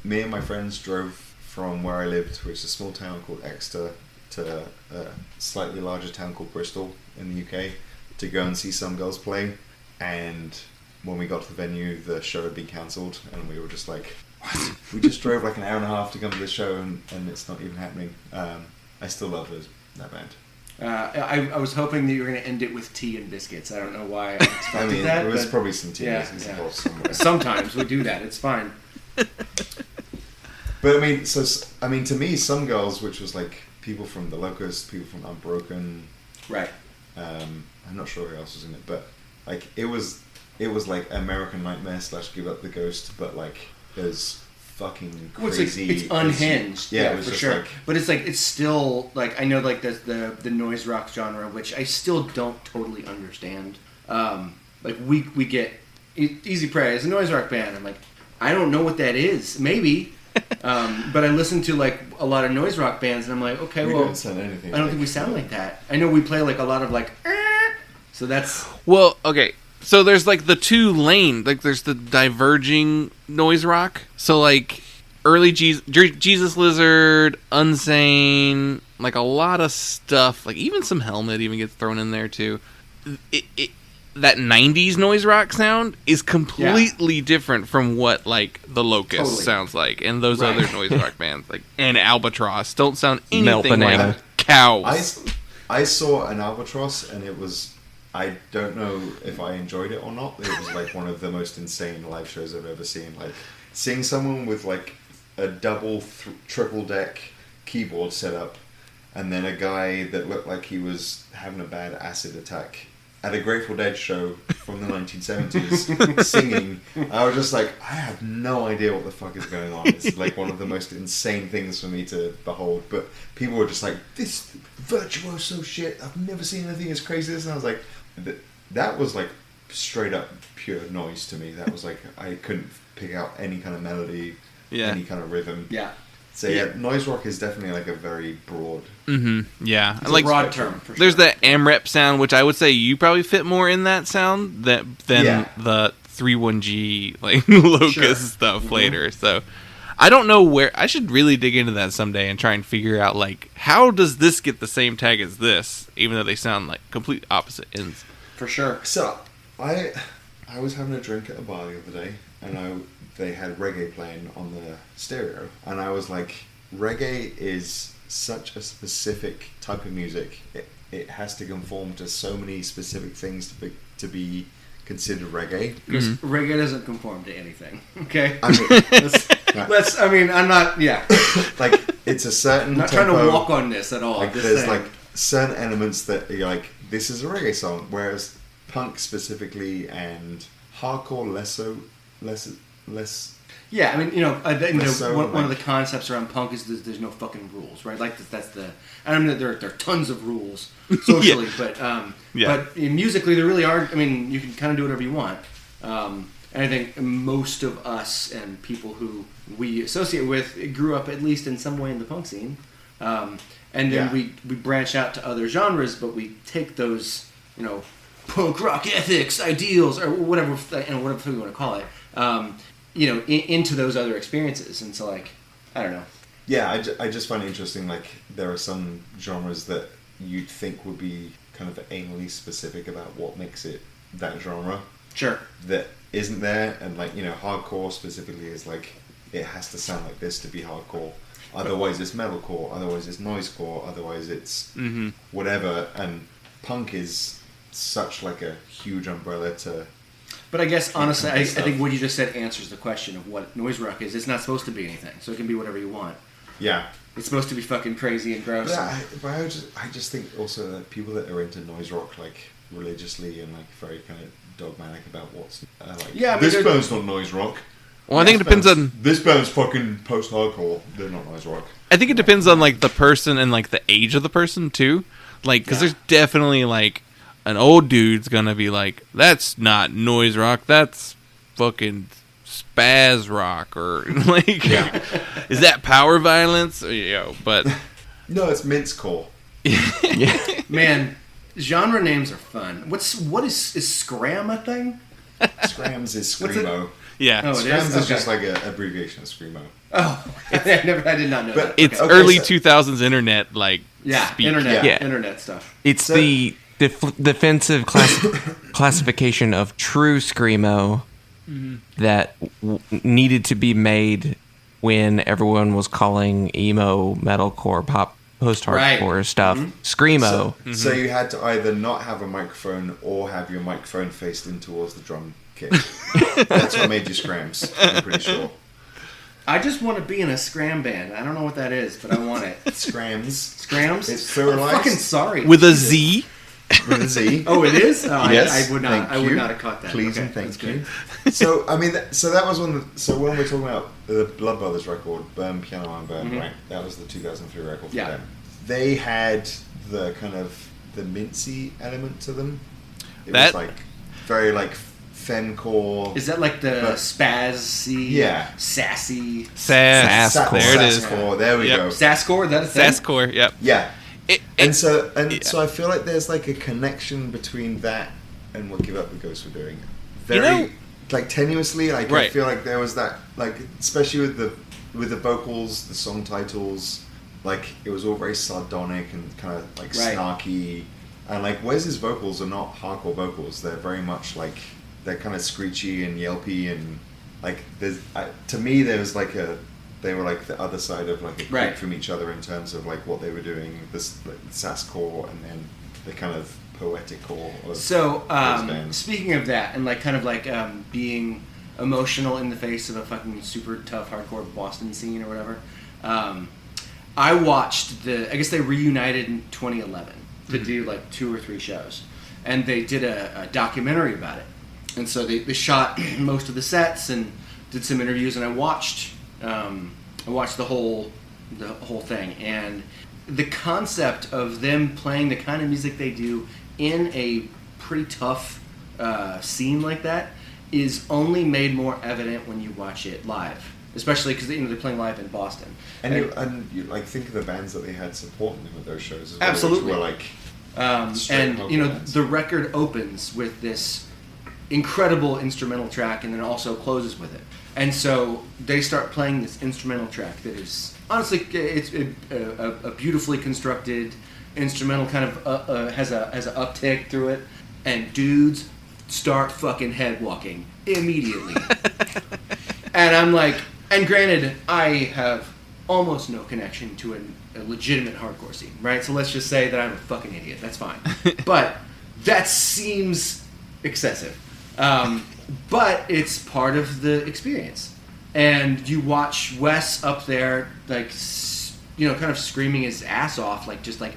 me and my friends drove from where I lived, which is a small town called Exeter, to a slightly larger town called Bristol in the UK, to go and see Some Girls play. And when we got to the venue, the show had been cancelled, and we were just like, what? We just drove like an hour and a half to come to the show, and it's not even happening. I still love that band. I was hoping that you were going to end it with tea and biscuits. I don't know why I expected that. There was probably some tea and biscuits involved somewhere. Sometimes we do that. It's fine. But I mean, to me, Some Girls, which was like people from The Locust, people from Unbroken. Right. I'm not sure who else was in it, but like it was like American Nightmare / Give Up the Ghost, but like there's fucking crazy. It's unhinged. It was for just sure. like, but it's still like, I know like the noise rock genre, which I still don't totally understand. Like we get Easy Prey as a noise rock band. I'm like, I don't know what that is. Maybe. But I listen to like a lot of noise rock bands, and I'm like, okay, we well, don't sound anything I don't think we sound like that. I know we play like a lot of like, so that's Well, okay. So there's like the two lane, like there's the diverging noise rock. So like early Jesus Lizard, Unsane, like a lot of stuff, like even some Helmet even gets thrown in there too. That 90s noise rock sound is completely different from what like the Locust sounds like, and those other noise rock bands like and Albatross don't sound anything like cows. I saw an Albatross, and it was, I don't know if I enjoyed it or not. It was like one of the most insane live shows I've ever seen. Like seeing someone with like a double triple deck keyboard setup, and then a guy that looked like he was having a bad acid attack at a Grateful Dead show from the 1970s singing. I was just like, I have no idea what the fuck is going on. It's like one of the most insane things for me to behold. But people were just like, this virtuoso shit, I've never seen anything as crazy as this. And I was like, that was like straight up pure noise to me. That was like, I couldn't pick out any kind of melody, any kind of rhythm. So noise rock is definitely like a very broad. Yeah, it's like a broad term. For there's sure. the AMREP sound, which I would say you probably fit more in that sound than the 31G like Locust stuff later. So I don't know where. I should really dig into that someday and try and figure out, like, how does this get the same tag as this, even though they sound like complete opposite ends. For sure. So, I was having a drink at a bar the other day, and they had reggae playing on the stereo, and I was like, reggae is such a specific type of music. It has to conform to so many specific things to be considered reggae. Because reggae doesn't conform to anything. Okay. I mean, Let's. I mean, I'm not. Yeah. like it's a certain. I'm not tempo, trying to walk on this at all. Like Just there's saying. like certain elements that you're like, this is a reggae song, whereas punk specifically and hardcore less. Yeah, I mean, So, one of the concepts around punk is there's no fucking rules, right? Like that's the. I mean, there are tons of rules socially, but musically there really are. I mean, you can kind of do whatever you want. And I think most of us and people who we associate with grew up at least in some way in the punk scene, and then we branch out to other genres, but we take those punk rock ethics, ideals, or whatever whatever you want to call it. Into those other experiences. And so, like, I don't know. Yeah, I just find it interesting, like, there are some genres that you'd think would be kind of anally specific about what makes it that genre. Sure. That isn't there, and, like, hardcore specifically is, like, it has to sound like this to be hardcore. Otherwise it's metalcore, otherwise it's noisecore, otherwise it's whatever, and punk is such, like, a huge umbrella to... But I guess, honestly, I think what you just said answers the question of what noise rock is. It's not supposed to be anything, so it can be whatever you want. Yeah. It's supposed to be fucking crazy and gross. But I just think also that people that are into noise rock, like, religiously and, like, very kind of dogmatic about what's, like, yeah, this band's not noise rock. Well, I think it depends on... This band's fucking post-hardcore. They're not noise rock. I think it depends on, like, the person and, like, the age of the person, too. Like, because there's definitely, like... An old dude's gonna be like, that's not noise rock, that's fucking spaz rock, or like, is that power violence? But no, it's mincecore. Yeah, man, genre names are fun. What is Scram a thing? Scrams is screamo. Yeah, oh, Scrams is just like an abbreviation of screamo. Oh, I did not know that. It's early 2000s internet, like, speak. Internet stuff. It's the defensive classification of true screamo that needed to be made when everyone was calling emo, metalcore, pop, post-hardcore stuff screamo. So you had to either not have a microphone or have your microphone faced in towards the drum kit. That's what made you Scrams, I'm pretty sure. I just want to be in a scram band. I don't know what that is, but I want it. Scrams. Scrams? It's pluralized. I'm fucking sorry. With a Z. With a Z. Oh, it is? Oh, Yes. I would not have caught that. Please okay, and thank you. So, I mean, so that was so when we're talking about the Blood Brothers record, Burn, Piano and Burn, right? That was the 2003 record for them. They had the kind of the mincy element to them. It was like very like femcore. Is that like the spazzy, sassy? Sasscore. There it is. Sasscore. There we go. Sasscore, is that a thing? Sasscore, yep. Yeah. So I feel like there's like a connection between that and what Give Up the Ghosts were doing. Very like tenuously. Like I feel like there was that, like, especially with the vocals, the song titles, like it was all very sardonic and kind of like snarky. And like Wes's vocals are not hardcore vocals. They're very much like, they're kind of screechy and yelpy, and like there's to me there was like they were like the other side of like a creek from each other in terms of like what they were doing, this like, sasscore and then the kind of poetic core of so speaking of that and like kind of like being emotional in the face of a fucking super tough hardcore Boston scene or whatever, I watched I guess they reunited in 2011 to do like 2 or 3 shows, and they did a documentary about it. And so they shot most of the sets and did some interviews, and I watched the whole thing. And the concept of them playing the kind of music they do in a pretty tough scene like that is only made more evident when you watch it live, especially because they're playing live in Boston. And you like think of the bands that they had supporting them at those shows as well, absolutely. which were like and bands. the record opens with this incredible instrumental track, and then also closes with it. And so they start playing this instrumental track that is honestly, it's a beautifully constructed instrumental, kind of has an uptick through it, and dudes start fucking head walking immediately. And I'm like, and granted, I have almost no connection to a legitimate hardcore scene, right? So let's just say that I'm a fucking idiot. That's fine. But that seems excessive. But it's part of the experience. And you watch Wes up there, like, you know, kind of screaming his ass off, like, just like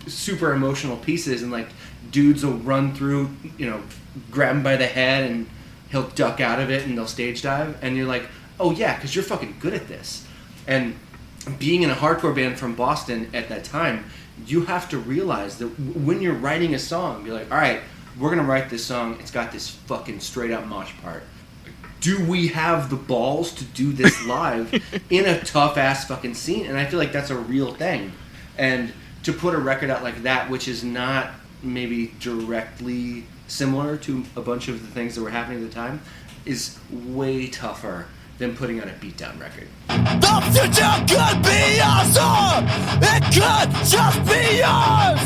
super emotional pieces, and like dudes will run through, you know, grab him by the head, and he'll duck out of it, and they'll stage dive, and you're like, oh yeah, because you're fucking good at this. And being in a hardcore band from Boston at that time, you have to realize that when you're writing a song, you're like, all right, we're gonna write this song, it's got this fucking straight up mosh part. Do we have the balls to do this live in a tough ass fucking scene? And I feel like that's a real thing. And to put a record out like that, which is not maybe directly similar to a bunch of the things that were happening at the time, is way tougher than putting out a beatdown record. The future could be awesome. It could just be yours.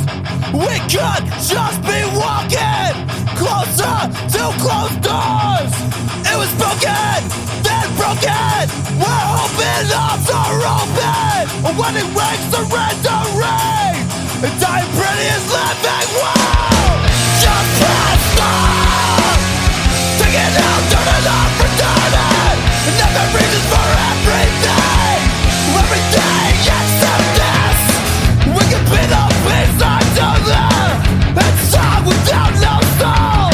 We could just be walking closer to closed doors. It was broken, then broken. We're hoping arms are open. When it rings, surrendering. Dying pretty is living well. Just press stop. Take it out, turn it off, return it. Another reason for everything. Everything except this. We can be the peace under and sound without no soul.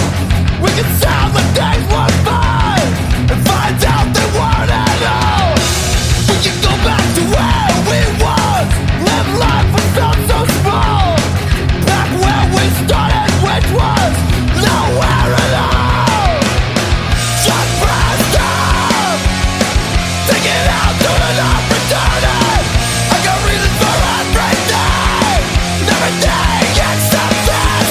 We can sound like things were fine and find out they weren't at all. We can go back to where we was. Live life was felt so small. Back where we started, which was nowhere at all. Just press stop. Take it out, turn it off, return it. I got reasons for everything. Everything except this.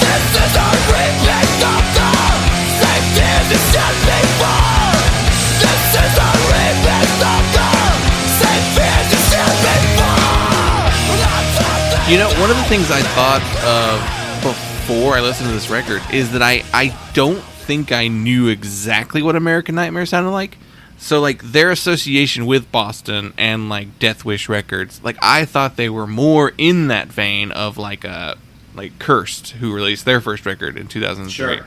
This is a remix of the same thing that should be for. This is a remix of the same thing that should be for. You know, one of the things I thought of before I listened to this record is that I don't think I knew exactly what American Nightmare sounded like. So, like, their association with Boston and, like, Death Wish Records, like, I thought they were more in that vein of, like, Cursed, who released their first record in 2003. Sure.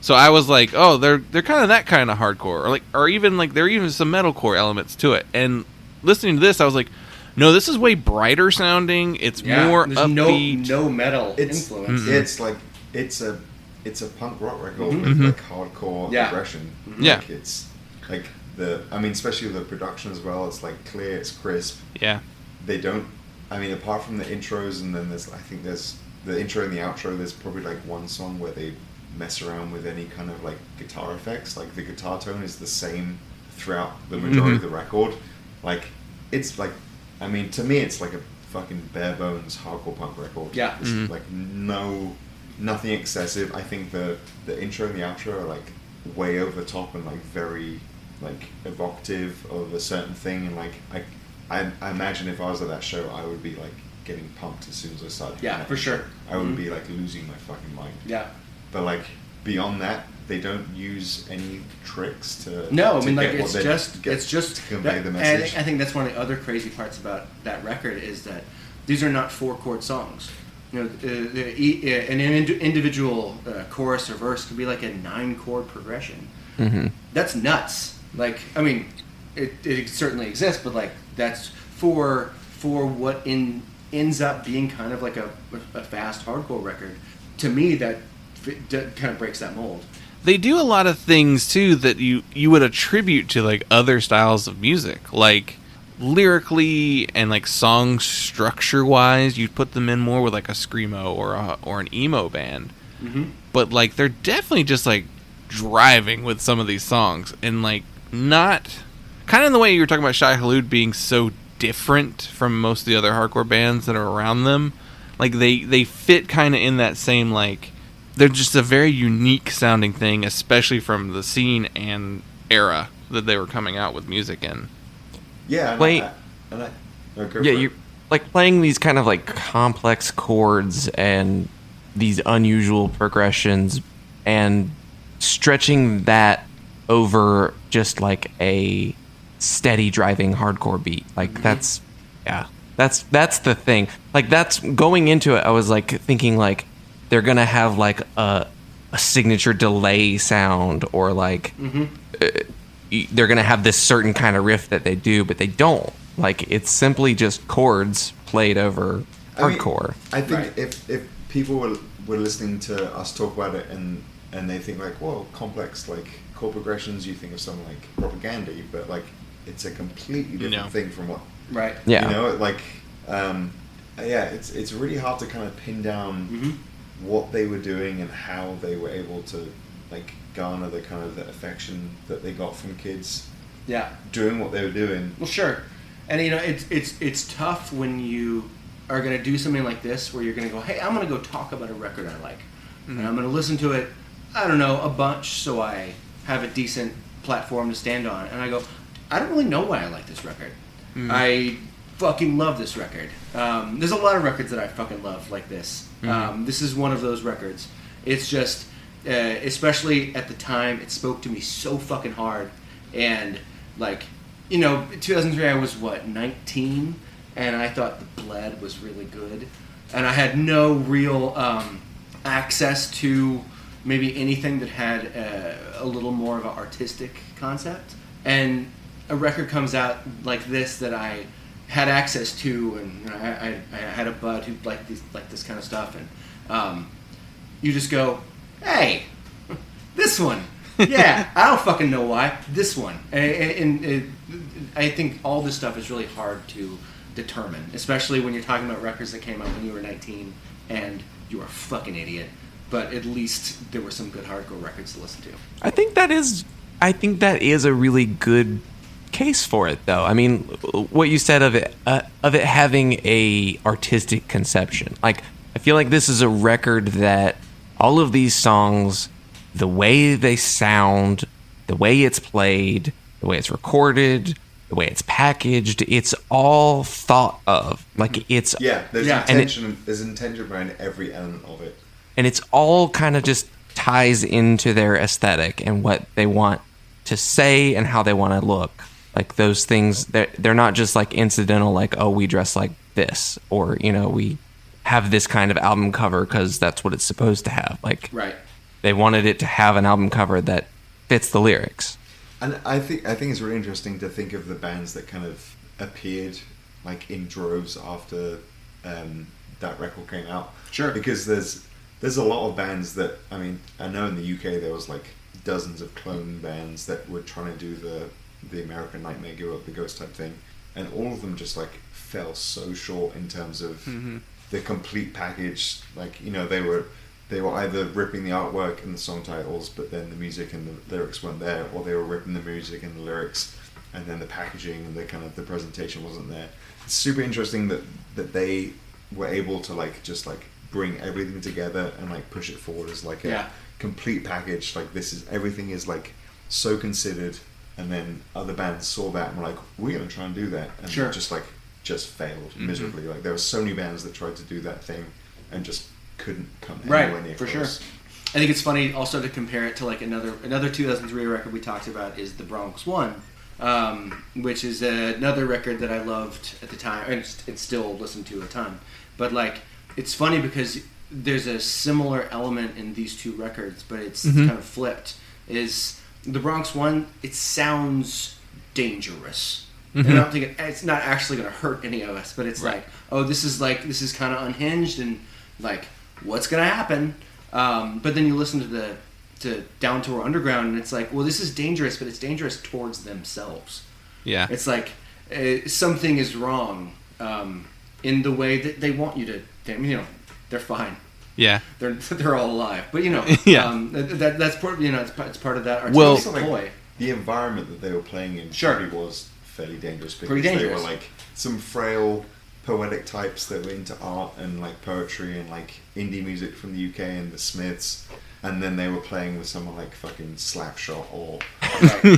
So I was like, oh, they're kind of that kind of hardcore, or even, like, there are even some metalcore elements to it. And listening to this, I was like, no, this is way brighter sounding. It's more there's upbeat. no metal It's influence. it's like it's a punk rock record with like hardcore aggression. Yeah. Like, it's like especially the production as well. It's like clear, it's crisp. Yeah. They don't. I mean, apart from the intros, and then there's the intro and the outro. There's probably like one song where they mess around with any kind of like guitar effects. Like the guitar tone is the same throughout the majority of the record. Like it's like, I mean, to me, it's like a fucking bare bones hardcore punk record. Yeah. It's like nothing excessive. I think the intro and the outro are like way over the top and like very like evocative of a certain thing, and like I imagine if I was at that show, I would be like getting pumped as soon as I started. Yeah, for sure. I would be like losing my fucking mind. Yeah. But like beyond that, they don't use any tricks to. No, I to mean, like get what it's just to convey the and message. I think that's one of the other crazy parts about that record is that these are not 4-chord songs. You know, an individual chorus or verse could be like a 9-chord progression. Mm-hmm. That's nuts. Like, I mean, it certainly exists, but like that's for what ends up being kind of like a fast hardcore record. To me, that kind of breaks that mold. They do a lot of things too that you would attribute to like other styles of music, like lyrically and like song structure wise. You'd put them in more with like a screamo or an emo band, but like they're definitely just like driving with some of these songs, and like not kind of in the way you were talking about Shai Hulud being so different from most of the other hardcore bands that are around them. Like they fit kind of in that same like they're just a very unique sounding thing, especially from the scene and era that they were coming out with music in. Yeah, You like playing these kind of like complex chords and these unusual progressions and stretching that over just like a steady driving hardcore beat. Like that's the thing. Like that's going into it. I was like thinking like they're gonna have like a signature delay sound or like they're gonna have this certain kind of riff that they do, but they don't. Like it's simply just chords played over hardcore. I think if people were listening to us talk about it and they think like, well, complex like chord progressions, you think of something like Propaganda, but like it's a completely different thing from what. Right. Yeah. You know, like, it's really hard to kind of pin down what they were doing and how they were able to like garner the kind of the affection that they got from kids. Yeah. Doing what they were doing. Well, sure. And you know, it's tough when you are going to do something like this where you're going to go, hey, I'm going to go talk about a record I like. And I'm going to listen to it, I don't know, a bunch so I have a decent platform to stand on. And I go, I don't really know why I like this record. I fucking love this record. There's a lot of records that I fucking love like this. This is one of those records. It's just, especially at the time, it spoke to me so fucking hard. And like, you know, 2003 I was 19, and I thought The Bled was really good. And I had no real access to maybe anything that had a little more of an artistic concept. And a record comes out like this that I had access to, and you know, I had a bud who liked this kind of stuff, and you just go, hey, this one, yeah, I don't fucking know why, this one, and I think all this stuff is really hard to determine, especially when you're talking about records that came out when you were 19 and you were a fucking idiot, but at least there were some good hardcore records to listen to. I think that is a really good case for it, though. I mean, what you said of it having a artistic conception. Like, I feel like this is a record that all of these songs, the way they sound, the way it's played, the way it's recorded, the way it's packaged, it's all thought of. Like it's there's intention. There's intention behind every element of it, and it's all kind of just ties into their aesthetic and what they want to say and how they want to look. Like those things, they're not just like incidental, like, oh, we dress like this, or, you know, we have this kind of album cover because that's what it's supposed to have. Like, right. They wanted it to have an album cover that fits the lyrics. And I think it's really interesting to think of the bands that kind of appeared like in droves after that record came out. Sure. Because there's a lot of bands that, I mean, I know in the UK there was like dozens of clone bands that were trying to do the American Nightmare, Give Up the Ghost type thing, and all of them just like fell so short in terms of the complete package. Like, you know, they were either ripping the artwork and the song titles, but then the music and the lyrics weren't there, or they were ripping the music and the lyrics, and then the packaging and the kind of the presentation wasn't there. It's super interesting that they were able to like just like bring everything together and like push it forward as like a complete package. Like everything is like so considered. And then other bands saw that and were like, we're going to try and do that. And just failed miserably. Like there were so many bands that tried to do that thing and just couldn't come anywhere near for close. Sure. I think it's funny also to compare it to like another 2003 record we talked about is The Bronx One, which is another record that I loved at the time and still listen to a ton. But like, it's funny because there's a similar element in these two records, but it's kind of flipped. Is The Bronx One, it sounds dangerous. And I don't think it's not actually going to hurt any of us, but it's like, oh, this is kind of unhinged and like, what's going to happen? But then you listen to Down Til We're Underground, and it's like, well, this is dangerous, but it's dangerous towards themselves. Yeah, it's like something is wrong in the way that they want you to. You know, they're fine. Yeah, they're all alive, but you know, that's part. You know, it's part of that artistic ploy. The environment that they were playing in probably was fairly dangerous because they were like some frail poetic types that were into art and like poetry and like indie music from the UK and the Smiths, and then they were playing with someone like fucking Slapshot or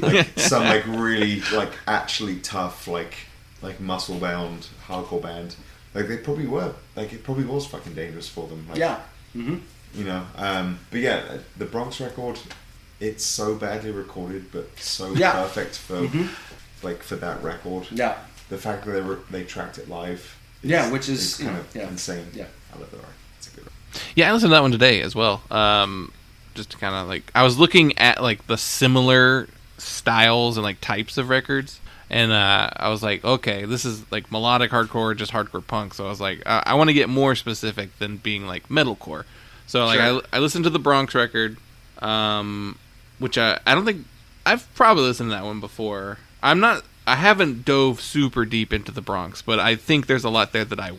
like some like really like actually tough like muscle bound hardcore band. Like they probably were like it probably was fucking dangerous for them. Like, Yeah. Mm-hmm. You know, but yeah, the Bronx record, it's so badly recorded, but so perfect for like for that record. Yeah. The fact that they tracked it live, which is kind of insane. Yeah, I love the record. It's a good record. Yeah, I listened to that one today as well. Just to kind of like, I was looking at like the similar styles and like types of records, and I was like, okay, this is like melodic hardcore, just hardcore punk. So I was like, I want to get more specific than being like metalcore. So like I listened to the Bronx record, which I don't think I've probably listened to that one before. I haven't dove super deep into the Bronx, but I think there's a lot there that I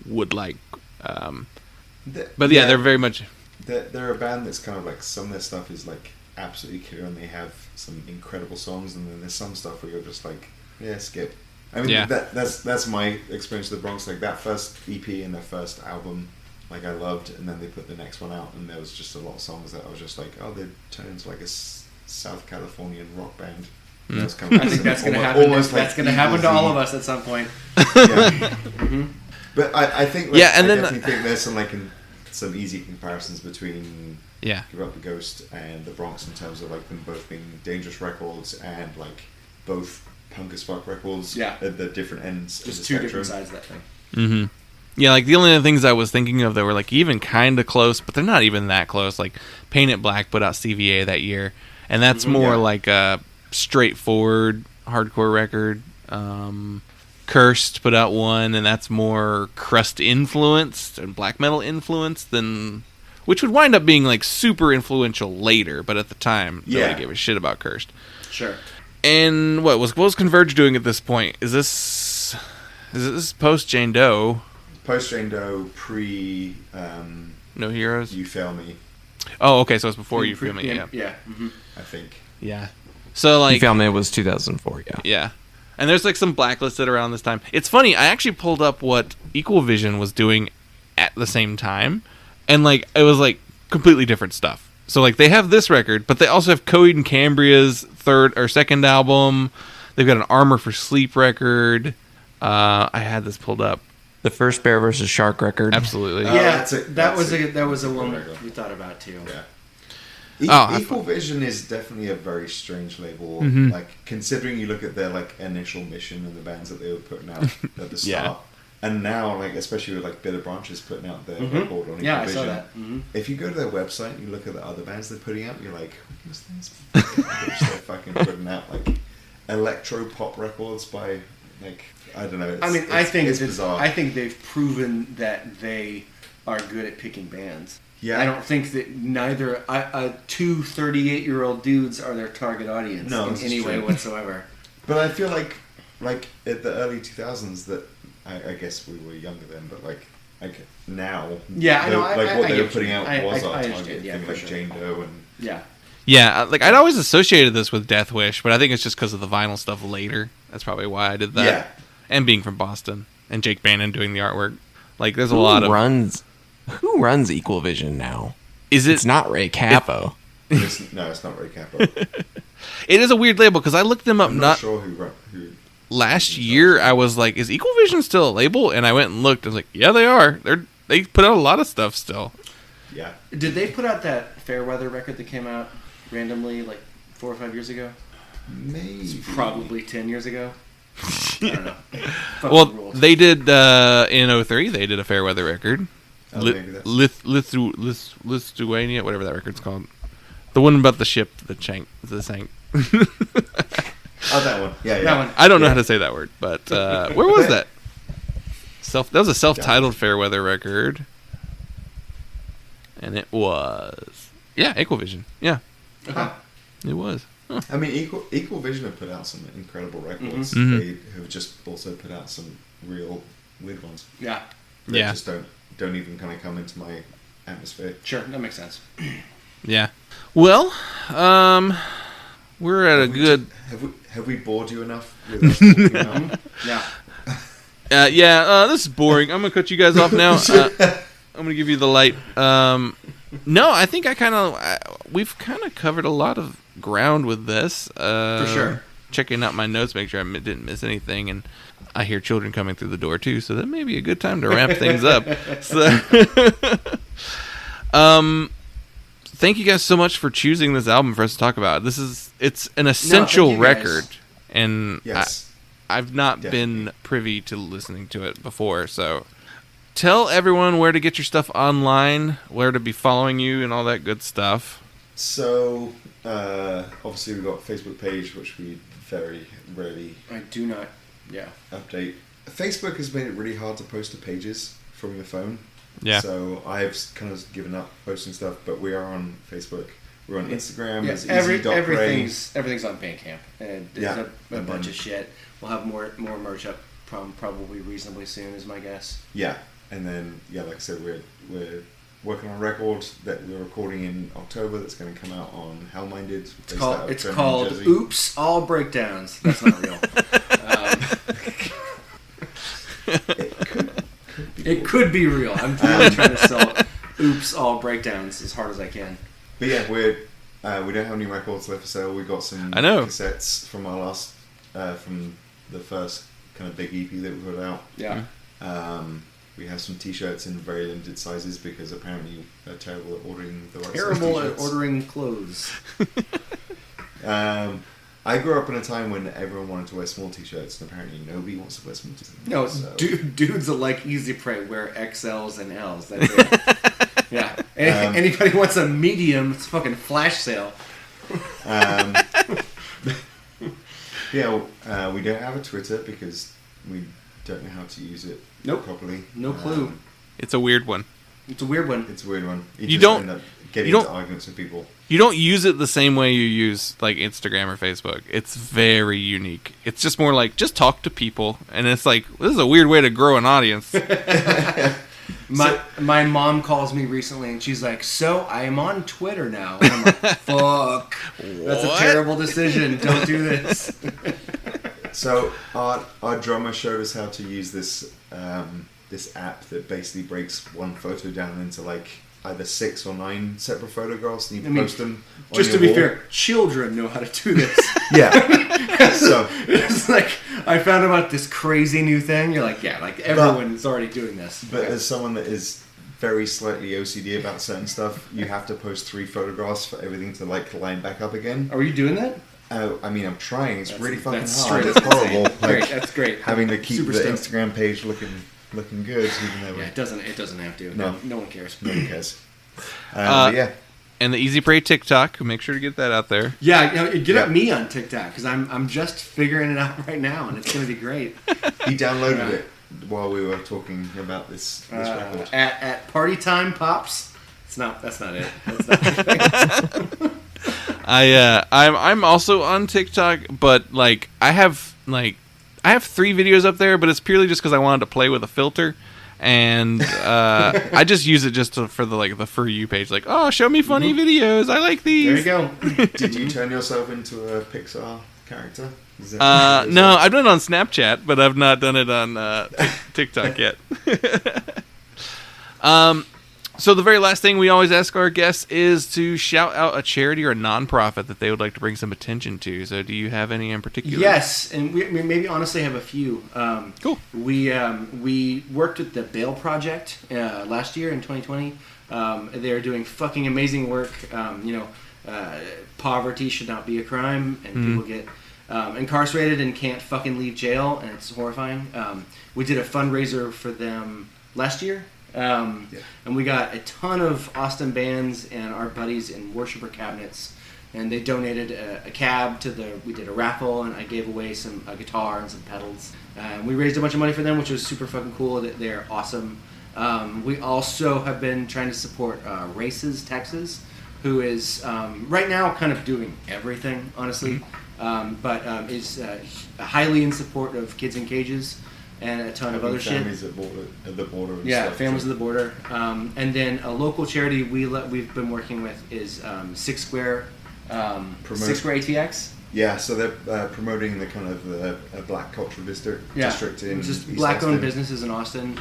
would like. But yeah, they're very much. They're a band that's kind of like some of their stuff is like absolutely clear, and they have some incredible songs, and then there's some stuff where you're just like, yeah, skip. I mean, that's my experience with the Bronx. Like that first EP and their first album, like I loved, and then they put the next one out, and there was just a lot of songs that I was just like, oh, they turned into like a South Californian rock band. Kind of I think that's going to happen. That's going to happen to all of us at some point. But I think, like, I definitely think there's some easy comparisons between Give Up the Ghost and the Bronx in terms of like them both being dangerous records and like both punk as fuck records at the different ends. Just of the two spectrum. different sides of that thing. Mm-hmm. Yeah, like the only other things I was thinking of that were like even kind of close, but they're not even that close. Like Paint It Black put out CVA that year, and that's more like a straightforward hardcore record. Cursed put out one, and that's more crust influenced and black metal influenced than, which would wind up being like super influential later, but at the time nobody gave a shit about Cursed. Sure. And what was Converge doing at this point? Is this post Jane Doe? Post Jane Doe, pre No Heroes? You Fail Me. Oh, okay, so it's before You Fail Me, yeah. Yeah. Mm-hmm. I think. Yeah. So like You Fail Me was 2004, yeah. Yeah. And there's like some blacklisted around this time. It's funny, I actually pulled up what Equal Vision was doing at the same time, and like it was like completely different stuff. So like they have this record, but they also have Coheed and Cambria's second album. They've got an Armor for Sleep record. I had this pulled up. The first Bear vs. Shark record. Absolutely. Yeah, that was a one we thought about too. Yeah. Equal Vision is definitely a very strange label. Mm-hmm. Like considering you look at their like initial mission and the bands that they were putting out at the start, and now like especially with like Bitter Branches putting out their record on Equal Vision. I saw that. Mm-hmm. If you go to their website and you look at the other bands they're putting out, you're like, what's this? They're fucking putting out like electro pop records by like I don't know. I think it's bizarre. I think they've proven that they are good at picking bands. Yeah. I don't think that neither two 38-year-old dudes are their target audience in any way whatsoever. But I feel like at the early 2000s that I guess we were younger then, but like now, what they were putting out was our target. Yeah, like Jane Doe and yeah. Like I'd always associated this with Death Wish, but I think it's just because of the vinyl stuff later. That's probably why I did that. Yeah, and being from Boston and Jake Bannon doing the artwork. Like there's a lot of Who runs Equal Vision now? It's not Ray Capo. No, it's not Ray Capo. It is a weird label because I looked them up. I'm not sure who last year I was like, is Equal Vision still a label? And I went and looked. I was like, yeah, they are. They put out a lot of stuff still. Yeah. Did they put out that Fairweather record that came out randomly like 4 or 5 years ago? Maybe. It's probably 10 years ago. I don't know. Well, they did in 03. They did a Fairweather record. Lithuania, whatever that record's called. The one about the ship that sank. Oh, that one. Yeah. That one. I don't know how to say that word, but where was that? That was a self-titled Fairweather record, and it was Equal Vision. Yeah, it was. Huh. I mean, Equal Vision have put out some incredible records. Mm-hmm. They have just also put out some real weird ones. Yeah. That just don't even kind of come into my atmosphere. Sure, that makes sense. Yeah. Well, we're at a good. Have we bored you enough with us talking about? Yeah. This is boring. I'm gonna cut you guys off now. I'm gonna give you the light. No, I think we've kind of covered a lot of ground with this. For sure. Checking out my notes, make sure I didn't miss anything, and I hear children coming through the door too, so that may be a good time to ramp things up. So, thank you guys so much for choosing this album for us to talk about. It's an essential record, and Yes. I've not been privy to listening to it before, so tell everyone where to get your stuff online, where to be following you, and all that good stuff. So, obviously we've got a Facebook page, which we very rarely I do not, update. Facebook has made it really hard to post to pages from your phone. Yeah. So I've kind of given up posting stuff, but we are on Facebook. We're on Instagram. Yeah, It's everything's on Bandcamp. And there's a bunch of shit. We'll have more merch up probably reasonably soon, is my guess. Yeah, and then like I said, we're working on a record that we're recording in October that's going to come out on Hellminded. It's called Oops, All Breakdowns. That's not real. It could be real. I'm really trying to sell Oops, All Breakdowns as hard as I can. But yeah, we don't have any records left for sale. We got some cassettes from our last, from the first kind of big EP that we put out. Yeah. We have some t-shirts in very limited sizes because apparently they're terrible at ordering the right size Terrible at t-shirts. ordering clothes. I grew up in a time when everyone wanted to wear small t-shirts, and apparently nobody wants to wear small t-shirts. No, So- dudes that like Easy Prey wear XLs and Ls. That's it. Yeah. Anybody wants a medium, it's a fucking flash sale. We don't have a Twitter because we don't know how to use it properly. No clue. It's a weird one. It's a weird one. It's a weird one. You just don't- end up getting into arguments with people. You don't use it the same way you use like Instagram or Facebook. It's very unique. It's just more like just talk to people, and it's like this is a weird way to grow an audience. My mom calls me recently and she's like, "So I am on Twitter now." And I'm like, "Fuck, that's a terrible decision. Don't do this." So our drummer showed us how to use this this app that basically breaks one photo down into like either 6 or 9 separate photographs, and you post them on Just your to be wall. fair, children know how to do this. Yeah. So It's like I found about this crazy new thing. You're like, yeah, like everyone's already doing this. But as someone that is very slightly OCD about certain stuff, you have to post 3 photographs for everything to like line back up again. Are you doing that? I mean, I'm trying. It's really fucking that's hard. straight. It's horrible. Great, that's great. Having to keep Super the stoked. Instagram page looking good, even though Yeah, it doesn't have to. No. No one cares. no one cares. But yeah. And the Easy Prey TikTok, make sure to get that out there. Yeah, get at me on TikTok because I'm just figuring it out right now and it's gonna be great. He downloaded it while we were talking about this record. At Party Time Pops. That's not it. That's not it. I'm also on TikTok, but like I have 3 videos up there, but it's purely just because I wanted to play with a filter, and I just use it for the For You page. Like, oh, show me funny videos. I like these. There you go. Did you turn yourself into a Pixar character? No, I've done it on Snapchat, but I've not done it on TikTok yet. So the very last thing we always ask our guests is to shout out a charity or a nonprofit that they would like to bring some attention to. So do you have any in particular? Yes, and we maybe honestly have a few. Cool. We worked with the Bail Project last year in 2020. They're doing fucking amazing work. Poverty should not be a crime, and people get incarcerated and can't fucking leave jail, and it's horrifying. We did a fundraiser for them last year. And we got a ton of Austin bands and our buddies in worshiper cabinets, and they donated a cab we did a raffle, and I gave away some a guitar and some pedals. We raised a bunch of money for them, which was super fucking cool. They're awesome. We also have been trying to support Races Texas, who is right now kind of doing everything, honestly, but is highly in support of Kids in Cages and a ton of other shit. Families at the border. And Yeah, stuff, Families too. at the Border. And then a local charity we've been working with is Six Square ATX. Yeah, so they're promoting the kind of Black Cultural District in just East Black-owned Austin. businesses in Austin.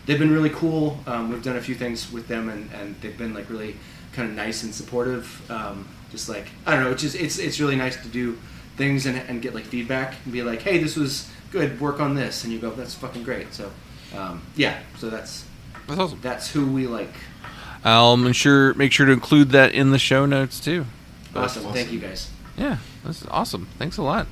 They've been really cool. We've done a few things with them, and they've been like really kind of nice and supportive. Just like, I don't know, it's really nice to do things and get like feedback and be like, hey, this was good, work on this, and you go, that's fucking great. So so that's awesome. That's who we like. I'll make sure to include that in the show notes too. Awesome. Thank you guys. Yeah, this is awesome. Thanks a lot.